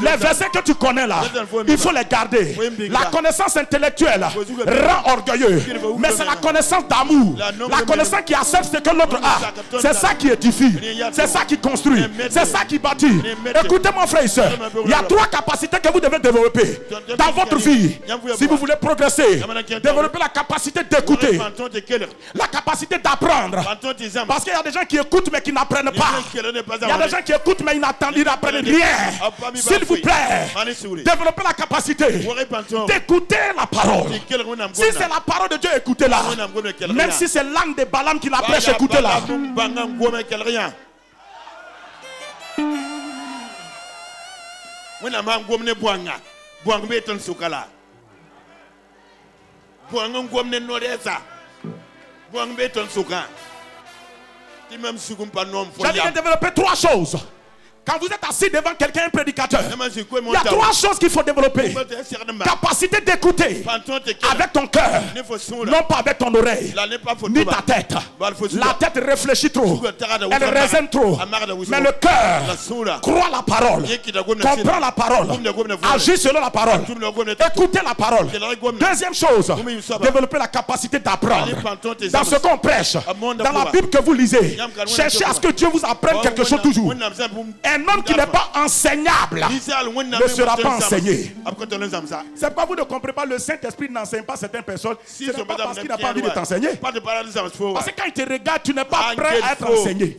S2: Les versets que tu connais là, il faut les garder. La connaissance intellectuelle rend orgueilleux, mais c'est la connaissance d'amour, la connaissance qui accepte ce que l'autre a. C'est ça qui édifie, c'est ça qui construit, c'est ça qui bâtit. Écoutez-moi frère et soeur, il y a 3 capacités que vous devez développer dans votre vie si vous voulez progresser. Développer la capacité d'écouter, la capacité d'apprendre, parce qu'il y a des gens qui écoutent mais qui n'apprennent pas. Il y a des gens qui écoutent mais ils n'apprennent rien. S'il vous plaît, développez la capacité d'écouter la parole. Si c'est la parole de Dieu, écoutez-la. Même si c'est l'âme de Balaam qui la prêche, écoutez-la. J'allais développer 3 choses. Quand vous êtes assis devant quelqu'un, un prédicateur, il y a 3 choses qu'il faut développer. Capacité d'écouter avec ton cœur, non pas avec ton oreille, ni ta tête. La tête réfléchit trop, elle résonne trop. Mais le cœur croit la parole, comprend la parole, agit selon la parole, écoutez la parole. Deuxième chose, développer la capacité d'apprendre. Dans ce qu'on prêche, dans la Bible que vous lisez, cherchez à ce que Dieu vous apprenne quelque chose toujours. Un homme qui n'est pas enseignable ne sera pas enseigné. C'est pourquoi vous ne comprenez pas, le Saint-Esprit n'enseigne pas certaines personnes. Ce n'est pas parce qu'il n'a pas envie de t'enseigner. Parce que quand il te regarde, tu n'es pas prêt à être enseigné.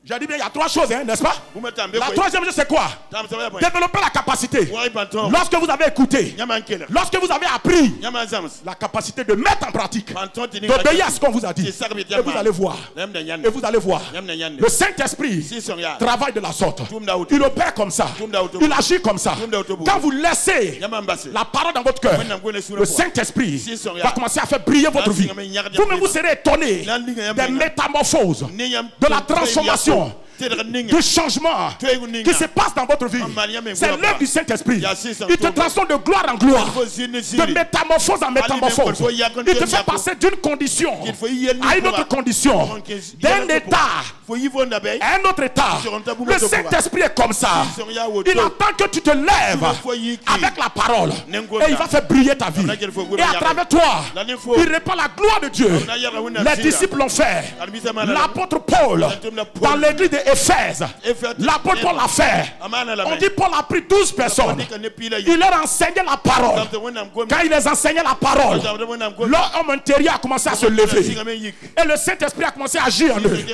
S2: J'ai dit bien, il y a 3 choses, hein, n'est-ce pas? La troisième chose, c'est quoi? Développer la capacité. Lorsque vous avez écouté, lorsque vous avez appris, la capacité de mettre en pratique, d'obéir à ce qu'on vous a dit. Et vous allez voir. Et vous allez voir. Le Saint-Esprit travaille de la sorte. Il opère comme ça. Il agit comme ça. Quand vous laissez la parole dans votre cœur, le Saint-Esprit va commencer à faire briller votre vie. Vous-même, vous serez étonné des métamorphoses, de la transformation, du changement qui se passe dans votre vie. C'est l'œuvre du Saint-Esprit. Il te transforme de gloire en gloire, de métamorphose en métamorphose. Il te fait passer d'une condition à une autre condition, d'un état à un autre état. Le Saint-Esprit est comme ça. Il attend que tu te lèves avec la parole et il va faire briller ta vie. Et à travers toi, il répand la gloire de Dieu. Les disciples l'ont fait. L'apôtre Paul, dans l'église d'Éphèse, l'apôtre Paul l'a fait. On dit Paul a pris 12 personnes. Il leur enseignait la parole. Quand il les enseignait la parole, leur homme intérieur a commencé à se lever. Et le Saint-Esprit a commencé à agir en eux.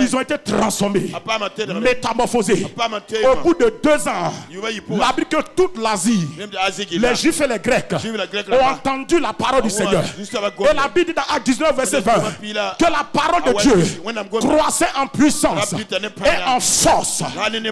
S2: Ils ont été transformés, métamorphosés. Au bout de 2 ans, la Bible que toute l'Asie, les Juifs et les Grecs, ont entendu la parole du Seigneur. Et la Bible dit dans Actes 19, verset 20, que la parole de Dieu croissait en puissance et en force.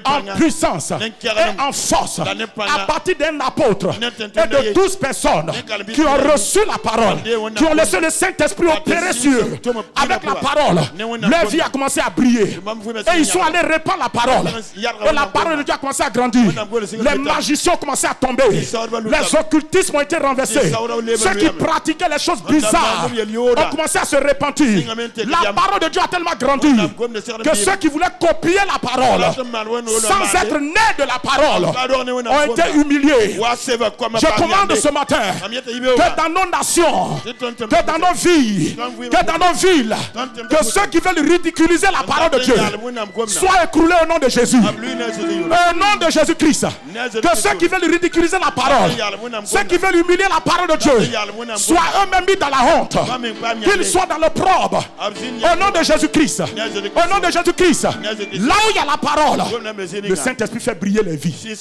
S2: En puissance et en force. À partir d'un apôtre et de 12 personnes qui ont reçu la parole, qui ont laissé le Saint-Esprit opérer sur eux. Avec la parole, leur vie a commencé à briller. Et ils sont allés répandre la parole. Et la parole de Dieu a commencé à grandir. Les magiciens ont commencé à tomber. Les occultismes ont été renversés. Ceux qui pratiquaient les choses bizarres ont commencé à se repentir. La parole de Dieu a tellement grandi que ceux qui voulaient copier la parole sans être nés de la parole ont été humiliés. Je commande ce matin que dans nos nations, que dans nos vies, que dans nos villes, que ceux qui veulent ridiculiser la parole de Dieu soient écroulés au nom de Jésus. Au nom de Jésus-Christ. Que ceux qui veulent ridiculiser la parole, ceux qui veulent humilier la parole de Dieu, soient eux-mêmes mis dans la honte. Qu'ils soient dans le probe. Au nom de Jésus-Christ. Au nom de Jésus-Christ. Là où il y a la parole, le Saint-Esprit fait briller les vies.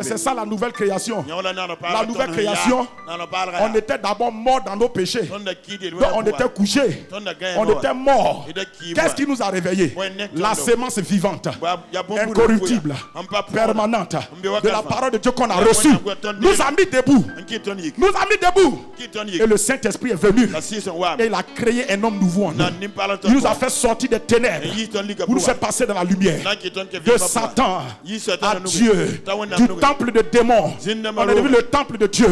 S2: C'est ça la nouvelle création. La nouvelle création, on était d'abord mort dans nos péchés. Donc on était couché. On était mort. Qu'est-ce qui nous a réveillés? La sémence vivante, incorruptible, permanente, de la parole de Dieu qu'on a reçue, nous a mis debout. Nous a mis debout. Et le Saint-Esprit est venu. Et il a créé un homme nouveau en nous. Il nous a fait sortir des ténèbres pour nous faire passer dans la lumière. De Satan à Dieu, du temple de démons. On a vu le temple de Dieu.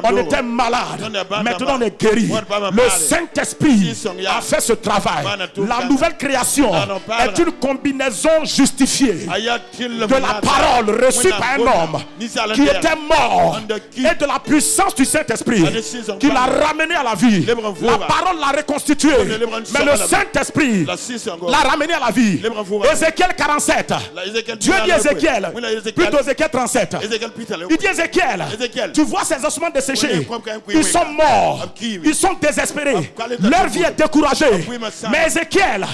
S2: On était malade. Maintenant on est guéri. Le Saint-Esprit a fait ce travail. La nouvelle création est une combinaison justifiée de la parole reçue par un homme qui était mort et de la puissance du Saint-Esprit qui l'a ramené à la vie. La parole l'a reconstitué, mais le Saint-Esprit l'a ramené à la vie. Ézéchiel 47, Dieu dit Ézéchiel, plutôt Ézéchiel 37, il dit Ézéchiel, tu vois ces ossements desséchés, ils sont morts, ils sont désespérés, leur vie est découragée. Mais Ézéchiel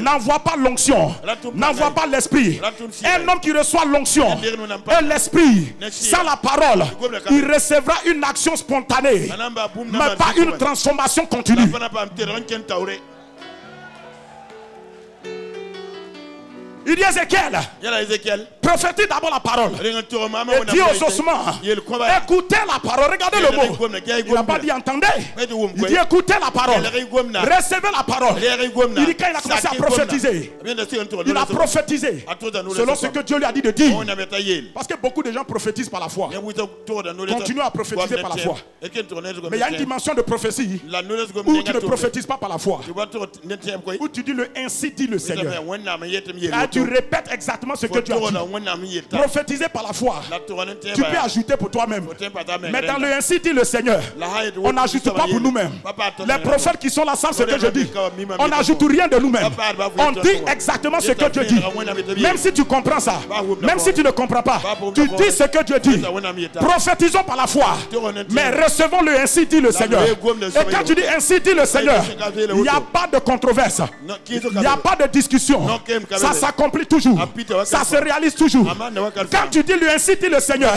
S2: n'envoie pas l'onction, n'envoie pas l'esprit. Un homme qui reçoit l'onction et l'esprit sans la parole, il recevra une action spontanée, mais pas une transformation continue. Il dit Ézéchiel, prophétise d'abord la parole et dit aux ossements, écoutez la parole. Regardez le mot. Il n'a pas dit entendez. Il dit écoutez la parole, recevez la parole. Il dit quand il a commencé à prophétiser, il a prophétisé selon ce que Dieu lui a dit de dire. Parce que beaucoup de gens prophétisent par la foi, continuent à prophétiser par la foi. Mais il y a une dimension de prophétie où tu ne prophétises pas par la foi, où tu dis le ainsi dit le Seigneur. Tu répètes exactement ce que tu as dit. Prophétiser par la foi. Tu peux ajouter pour toi-même. Mais dans le ainsi dit le Seigneur, on n'ajoute pas pour nous-mêmes. Les prophètes qui sont là savent ce que je dis. On n'ajoute rien de nous-mêmes. On dit exactement ce que Dieu dit. Même si tu comprends ça, même si tu ne comprends pas, tu dis ce que Dieu dit. Prophétisons par la foi, mais recevons le ainsi dit le Seigneur. Et quand tu dis ainsi dit le Seigneur, il n'y a pas de controverse, il n'y a pas de discussion. Ça s'accomplit toujours, ça se réalise toujours. Quand tu dis lui ainsi dit le Seigneur,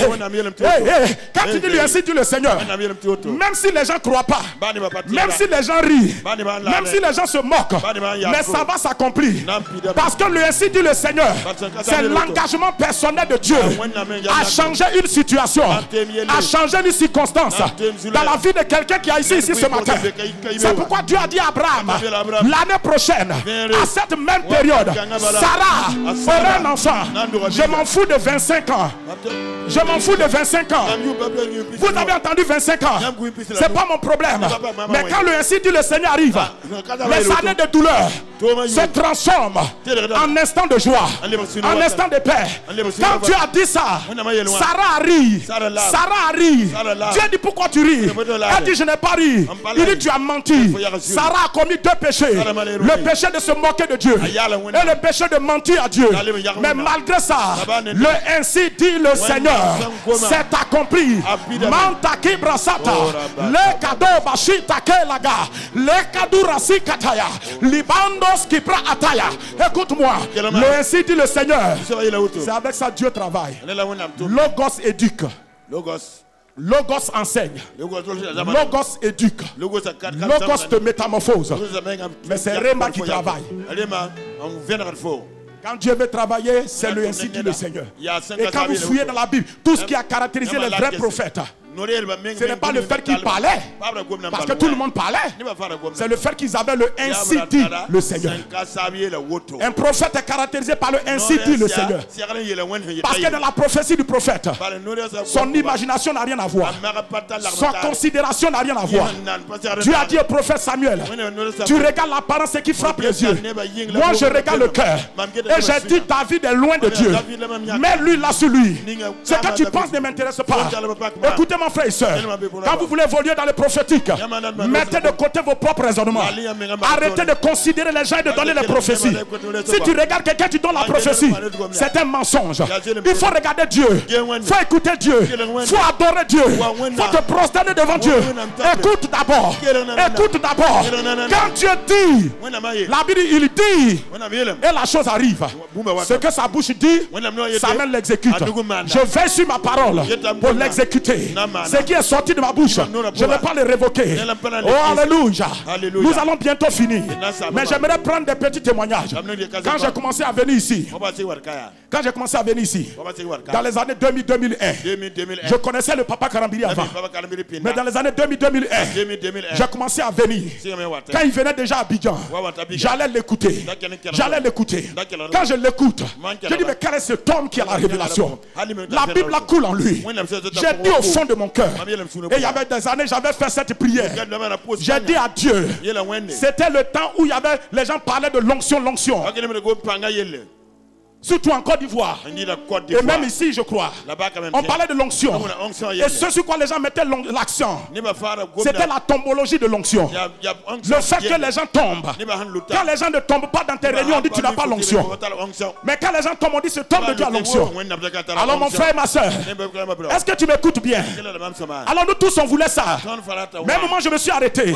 S2: quand tu dis lui ainsi dit le Seigneur, même si les gens ne croient pas, même si les gens rient, même si les gens se moquent, mais ça va s'accomplir. Parce que lui ainsi dit le Seigneur, c'est l'engagement personnel de Dieu à changer une situation, à changer une circonstance dans la vie de quelqu'un qui est ici ce matin. C'est pourquoi Dieu a dit à Abraham, l'année prochaine, à cette même période, Sarah aura un enfant. Je m'en fous de 25 ans. Je m'en fous de 25 ans. Vous avez entendu 25 ans. C'est pas mon problème. Mais quand le ainsi dit le Seigneur arrive, les années de douleur se transforment en instant de joie, en instant de paix. Quand Dieu a dit ça, Sarah rit. Sarah rit. Dieu dit pourquoi tu ris? Elle dit je n'ai pas ri. Il dit tu as menti. Sarah a commis deux péchés. Le péché de se moquer de Dieu et le péché de mentir à Dieu. Mais malgré ça, le ainsi dit le Seigneur, c'est accompli. Mantaki brasata, le cadeau bashita kelaga, le cadeau rasi kataya, libandos qui prend ataya. Écoute-moi, le ainsi dit le Seigneur, c'est avec ça Dieu travaille. Logos éduque. Logos enseigne. Logos éduque. Logos te métamorphose. Mais c'est Réma qui travaille. Quand Dieu veut travailler, c'est le ainsi dit le Seigneur. Et quand vous fouillez dans la Bible, tout ce qui a caractérisé les vrais prophètes, ce n'est pas le fait qu'ils parlaient, parce que tout le monde parlait. C'est le fait qu'ils avaient le ainsi dit le Seigneur. Un prophète est caractérisé par le ainsi dit le Seigneur. Parce que dans la prophétie du prophète, son imagination n'a rien à voir, son considération n'a rien à voir. Dieu a dit au prophète Samuel, tu regardes l'apparence qui frappe les yeux, moi je regarde le cœur. Et j'ai dit David est loin de Dieu, mais lui là sur lui. Ce que tu penses ne m'intéresse pas. Écoutez mon frère et soeur, quand vous voulez évoluer dans le prophétique, mettez de côté vos propres raisonnements. Arrêtez de considérer les gens et de donner les prophéties. Si tu regardes quelqu'un, tu donnes la prophétie, c'est un mensonge. Il faut regarder Dieu, il faut écouter Dieu, il faut adorer Dieu, il faut te prosterner devant Dieu. Écoute d'abord, écoute d'abord. Quand Dieu dit, la Bible il dit, et la chose arrive. Ce que sa bouche dit, sa main l'exécute. Je veille sur ma parole pour l'exécuter. Ce qui est sorti de ma bouche, je ne vais pas le révoquer. Oh alléluia. Nous allons bientôt finir. Mais j'aimerais prendre des petits témoignages. Quand j'ai commencé à venir ici, dans les années 2000-2001, je connaissais le papa Karambiri avant. Mais dans les années 2000-2001, j'ai commencé à venir. Quand il venait déjà à Abidjan, j'allais l'écouter. Quand je l'écoute, je dis mais quel est cet homme qui a la révélation? La Bible coule en lui. J'ai dit au fond de mon cœur, et il y avait des années j'avais fait cette prière. J'ai dit à Dieu, c'était le temps où il y avait, les gens parlaient de l'onction. Surtout en Côte d'Ivoire. Et même ici, je crois. On parlait de l'onction. Et ce sur quoi les gens mettaient l'accent, c'était la tombologie de l'onction. Le fait que les gens tombent. Quand les gens ne tombent pas dans tes réunions, on dit tu n'as pas l'onction. Mais quand les gens tombent, on dit cet homme de Dieu a l'onction. Alors mon frère et ma soeur, est-ce que tu m'écoutes bien? Alors nous tous on voulait ça. Même moment je me suis arrêté.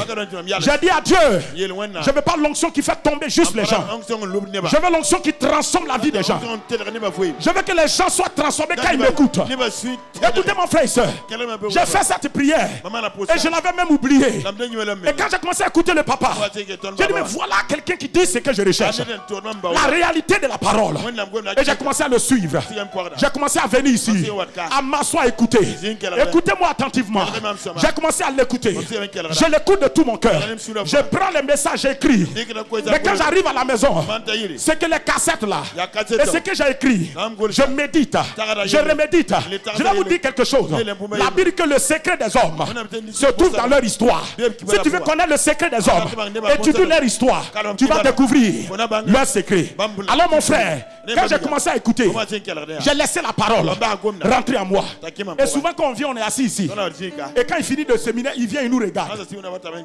S2: J'ai dit à Dieu, je ne veux pas l'onction qui fait tomber juste les gens. Je veux l'onction qui transforme la vie des gens. Je veux que les gens soient transformés quand ils m'écoutent. Écoutez mon frère et soeur, j'ai fait cette prière et je l'avais même oublié. Et quand j'ai commencé à écouter le papa, j'ai dit mais voilà quelqu'un qui dit ce que je recherche, la réalité de la parole. Et j'ai commencé à le suivre. J'ai commencé à venir ici, à m'asseoir, écouter. Écoutez-moi attentivement. J'ai commencé à l'écouter. Je l'écoute de tout mon cœur. Je prends les messages, j'écris. Mais quand j'arrive à la maison, c'est que les cassettes là, Et ce que j'ai écrit, je médite, je remédite. Je vais vous dire quelque chose. La Bible dit que le secret des hommes se trouve dans leur histoire. Si tu veux connaître le secret des hommes, étudie leur histoire, tu vas découvrir leur secret. Alors mon frère, quand j'ai commencé à écouter, j'ai laissé la parole rentrer en moi. Et souvent quand on vient, on est assis ici. Et quand il finit de séminaire, il vient, il nous regarde.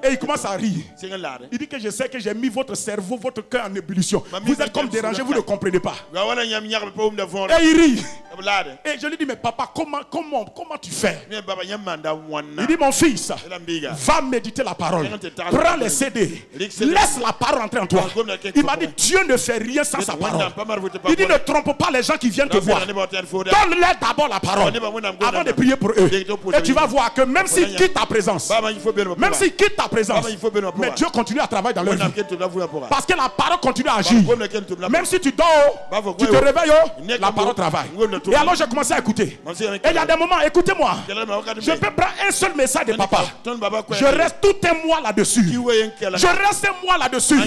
S2: Et il commence à rire. Il dit que je sais que j'ai mis votre cerveau, votre cœur en ébullition. Vous êtes comme dérangé, vous ne comprenez pas. Et il rit. Et je lui dis, mais papa, comment tu fais? Il dit, mon fils, va méditer la parole. Prends les CD. Laisse la parole entrer en toi. Il m'a dit, Dieu ne fait rien sans sa parole. Il dit, ne trompe pas les gens qui viennent te voir. Donne-leur d'abord la parole avant de prier pour eux. Et tu vas voir que même s'ils quittent ta présence, mais Dieu continue à travailler dans leur vie. Parce que la parole continue à agir. Même si tu dors, tu te réveilles, la parole travaille. Et alors j'ai commencé à écouter. Et il y a des moments, écoutez-moi, je peux prendre un seul message de papa. Je reste tout un mois là-dessus. Je reste un mois là-dessus.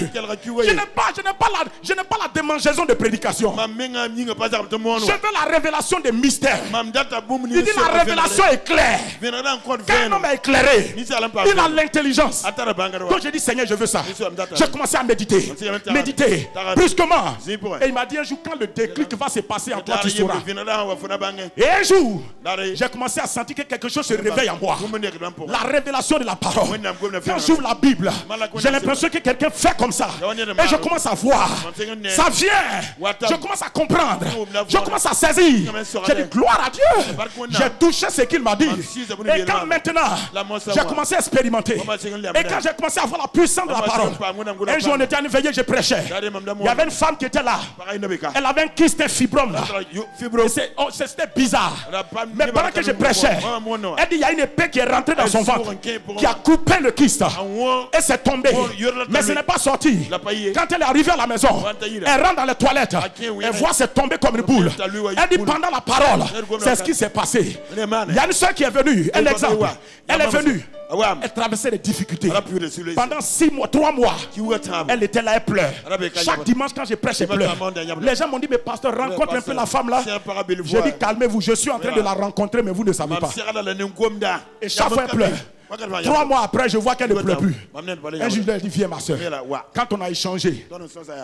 S2: Je n'ai pas la démangeaison de prédication. Je veux la révélation des mystères. Il dit la révélation est claire. Quand un homme est éclairé, il a l'intelligence. Donc j'ai dit Seigneur, je veux ça. J'ai commencé à méditer. Méditer brusquement. Et il m'a dit un jour, quand le déclic va se passer en toi, tu sauras. Et un jour, j'ai commencé à sentir que quelque chose se réveille en moi. La révélation de la parole. Quand j'ouvre la Bible, j'ai l'impression que quelqu'un fait comme ça. Et je commence à voir. Ça vient. Je commence à comprendre. Je commence à saisir. J'ai dit gloire à Dieu. J'ai touché ce qu'il m'a dit. Et quand maintenant, j'ai commencé à expérimenter. Et quand j'ai commencé à voir la puissance de la parole, un jour on était à une veillée, je prêchais. Il y avait une femme qui était là. Elle avait un kyste, un fibrome là. C'était bizarre. Mais pendant que je prêchais, elle dit il y a une épée qui est rentrée dans son ventre, qui a coupé le kyste. Et c'est tombé. Mais ce n'est pas sorti. Quand elle est arrivée à la maison, elle rentre dans les toilettes. Elle voit c'est tombé comme une boule. Elle dit pendant la parole, c'est ce qui s'est passé. Il y a une soeur qui est venue, un exemple. Elle est venue. Elle traversait des difficultés. Pendant 6 mois, 3 mois, elle était là, elle pleure. Chaque dimanche quand je prêche, elle pleure. Les gens m'ont dit, mais pasteur, rencontre un peu la femme là. J'ai dit, calmez-vous, je suis en train de la rencontrer, mais vous ne savez pas. Et chaque fois elle pleure. 3 mois après, je vois qu'elle ne pleure plus. Un jour, je lui ai dit, viens ma soeur. Quand on a échangé,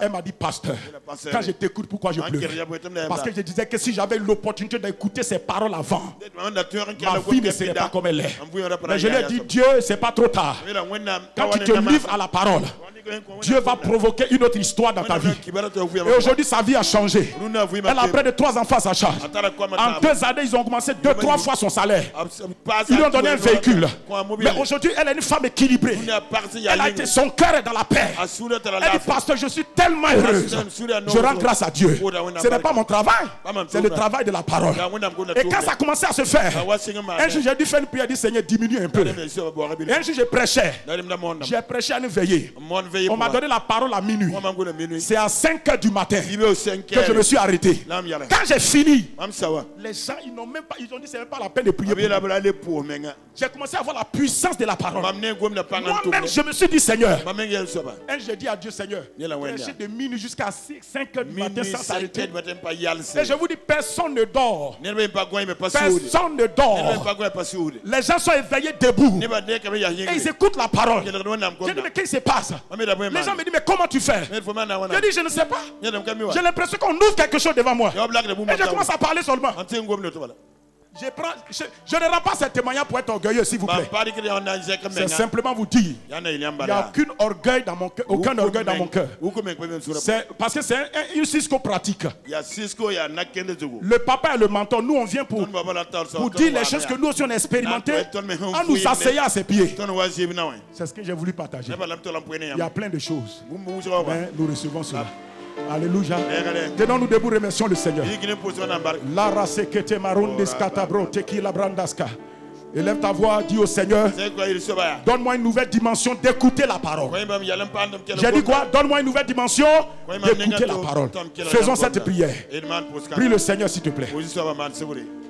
S2: elle m'a dit, pasteur, quand je t'écoute, pourquoi je pleure? Parce que je disais que si j'avais l'opportunité d'écouter ces paroles avant, ma vie ne serait pas comme elle est. Mais je lui ai dit, Dieu, c'est pas trop tard. Quand tu te livres à la parole, Dieu va provoquer une autre histoire dans ta vie. Et aujourd'hui, sa vie a changé. Elle a près de 3 enfants à sa charge. En 2 années, ils ont commencé 2-3 fois son salaire. Ils lui ont donné un véhicule. Mais aujourd'hui, elle est une femme équilibrée. Elle a été, son cœur est dans la paix. Elle dit, pasteur, je suis tellement heureuse. Je rends grâce à Dieu. Ce n'est pas mon travail, c'est le travail de la parole. Et quand ça a commencé à se faire, un jour j'ai dû faire une prière, dit Seigneur, diminue un peu. Un jour j'ai prêché. J'ai prêché à une veillée. On m'a donné la parole à minuit. C'est à 5 h du matin que je me suis arrêté. Quand j'ai fini, les gens ils n'ont même pas, ils ont dit c'est même pas la peine de prier. J'ai commencé à voir la puissance de la parole. Moi-même je me suis dit Seigneur. Et j'ai dit à Dieu Seigneur, prêcher de minuit jusqu'à 5 h du matin sans s'arrêter. Et je vous dis personne ne dort. Personne ne dort. Les gens sont éveillés debout. Et ils écoutent la parole. Je dis mais qu'est-ce qui se passe? Les gens me disent mais comment tu fais? Je dis je ne sais pas. J'ai l'impression qu'on ouvre quelque chose devant moi. Et je commence à parler seulement. Je ne rends pas ce témoignage pour être orgueilleux, s'il vous plaît. C'est simplement vous dire, il n'y a aucun orgueil dans mon cœur. C'est parce que c'est une Cisco pratique. Le papa et le mentor, nous on vient pour dire les choses que nous aussi on a expérimentées en nous asseyant à ses pieds. C'est ce que j'ai voulu partager. Il y a plein de choses. Mais nous recevons cela. Alléluia. Tenons-nous debout, remercions le Seigneur. Élève ta voix, dis au Seigneur, donne-moi une nouvelle dimension d'écouter la parole. J'ai dit quoi? Donne-moi une nouvelle dimension d'écouter la parole. Faisons cette prière. Prie le Seigneur s'il te plaît.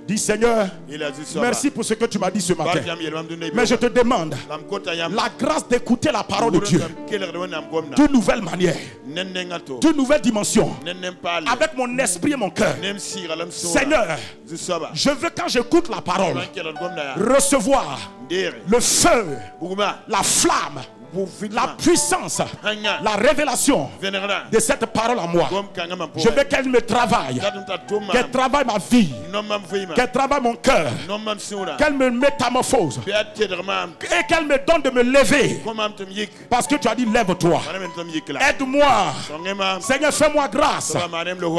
S2: Dis Seigneur, merci pour ce que tu m'as dit ce matin. Mais je te demande la grâce d'écouter la parole de Dieu d'une nouvelle manière, d'une nouvelle dimension, avec mon esprit et mon cœur. Seigneur, je veux quand j'écoute la parole recevoir le feu, la flamme, la puissance, la révélation de cette parole en moi. Je veux qu'elle me travaille, qu'elle travaille ma vie, qu'elle travaille mon cœur, qu'elle me métamorphose et qu'elle me donne de me lever. Parce que tu as dit lève-toi, aide-moi Seigneur, fais-moi grâce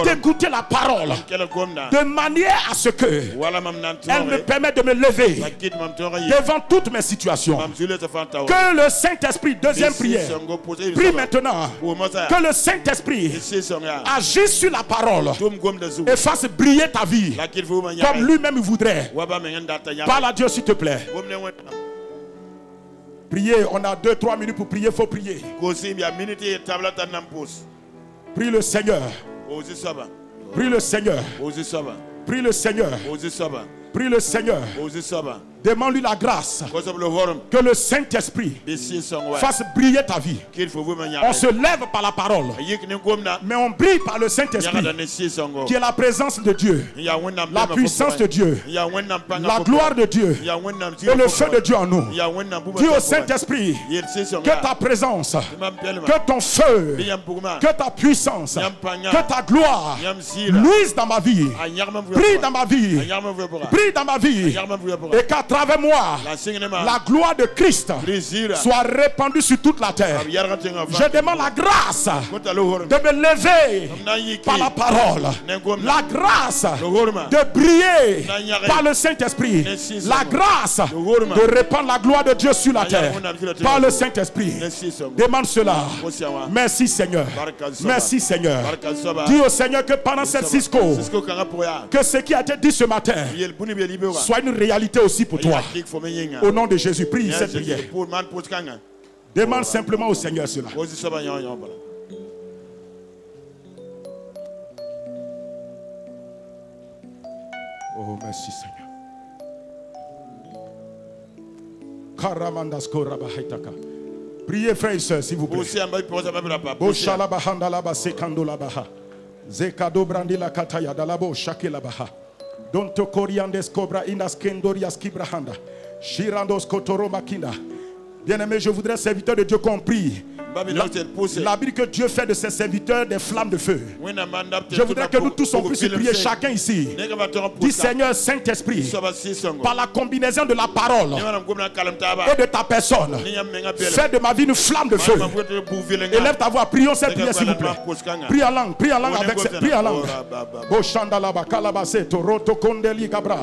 S2: d'écouter la parole de manière à ce que elle me permette de me lever devant toutes mes situations. Que le Saint-Esprit, deuxième prière, prie maintenant que le Saint-Esprit agisse sur la parole et fasse briller ta vie comme lui-même voudrait. Parle à Dieu s'il te plaît. Priez, on a 2-3 minutes pour prier, il faut prier. Prie le Seigneur. Prie le Seigneur. Prie le Seigneur. Prie le Seigneur. Demande-lui la grâce que le Saint-Esprit fasse briller ta vie. On se lève par la parole, mais on brille par le Saint-Esprit qui est la présence de Dieu, la puissance de Dieu, la gloire de Dieu et le feu de Dieu en nous. Dis au Saint-Esprit que ta présence, que ton feu, que ta puissance, que ta gloire luise dans ma vie, brille dans ma vie, brille dans ma vie, et qu'à travers moi, la gloire de Christ soit répandue sur toute la terre. Je demande la grâce de me lever par la parole, la grâce de briller par le Saint-Esprit, la grâce de répandre la gloire de Dieu sur la terre par le Saint-Esprit. Demande cela. Merci Seigneur. Merci Seigneur. Dis au Seigneur que pendant cette Cisco, que ce qui a été dit ce matin soit une réalité aussi pour toi. Au nom de Jésus, prie cette prière. Demande simplement au Seigneur cela. Oh, merci Seigneur. Priez frères et sœurs s'il vous plaît. Zekado brandila kataya dalabo shakela baha. Donto koriandes cobra inas kendorias kibrahanda. Shirandos kotoro makinda. Bien-aimé, je voudrais, serviteur de Dieu, qu'on prie. La Bible que Dieu fait de ses serviteurs des flammes de feu. Je voudrais que nous tous on puisse prier chacun ici. Dis Seigneur Saint-Esprit, par la combinaison de la parole et de ta personne, fais de ma vie une flamme de feu. Élève ta voix, prions cette prière s'il vous plaît. Prie en langue avec cette prière en langue. Boshandalaba kalabase toroto kondeli gabra.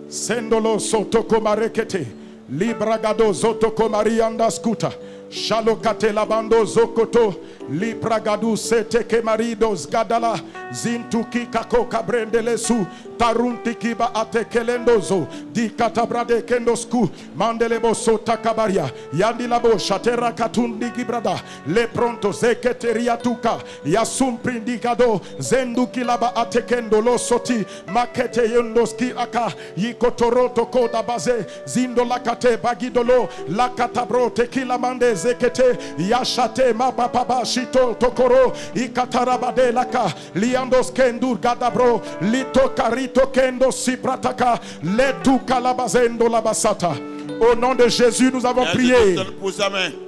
S2: Sendolo sotoko marekete. Libragado zotoko marianda skuta. Shalokate labando zokoto lipragadu sete ke maridos gadala zintuki kako kabrendelesu tarunti kiba atekelendozo di katabrade kendosku mandelebo sota kabaria yandilabo shatera katundi gibrada le pronto zeketeria tuka yasum prindigado zenduki laba atekendolo soti makete yondoski aka yikotoroto koda baze zindolakate bagidolo lakatabro tekila mande zekete yashate mapapaba shito tokoro ikatarabade laka liandos kendur gadabro lito karito kendo siprataka letu kalabazendo labasata. Au nom de Jésus nous avons prié.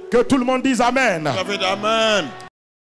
S2: Que tout le monde dise Amen.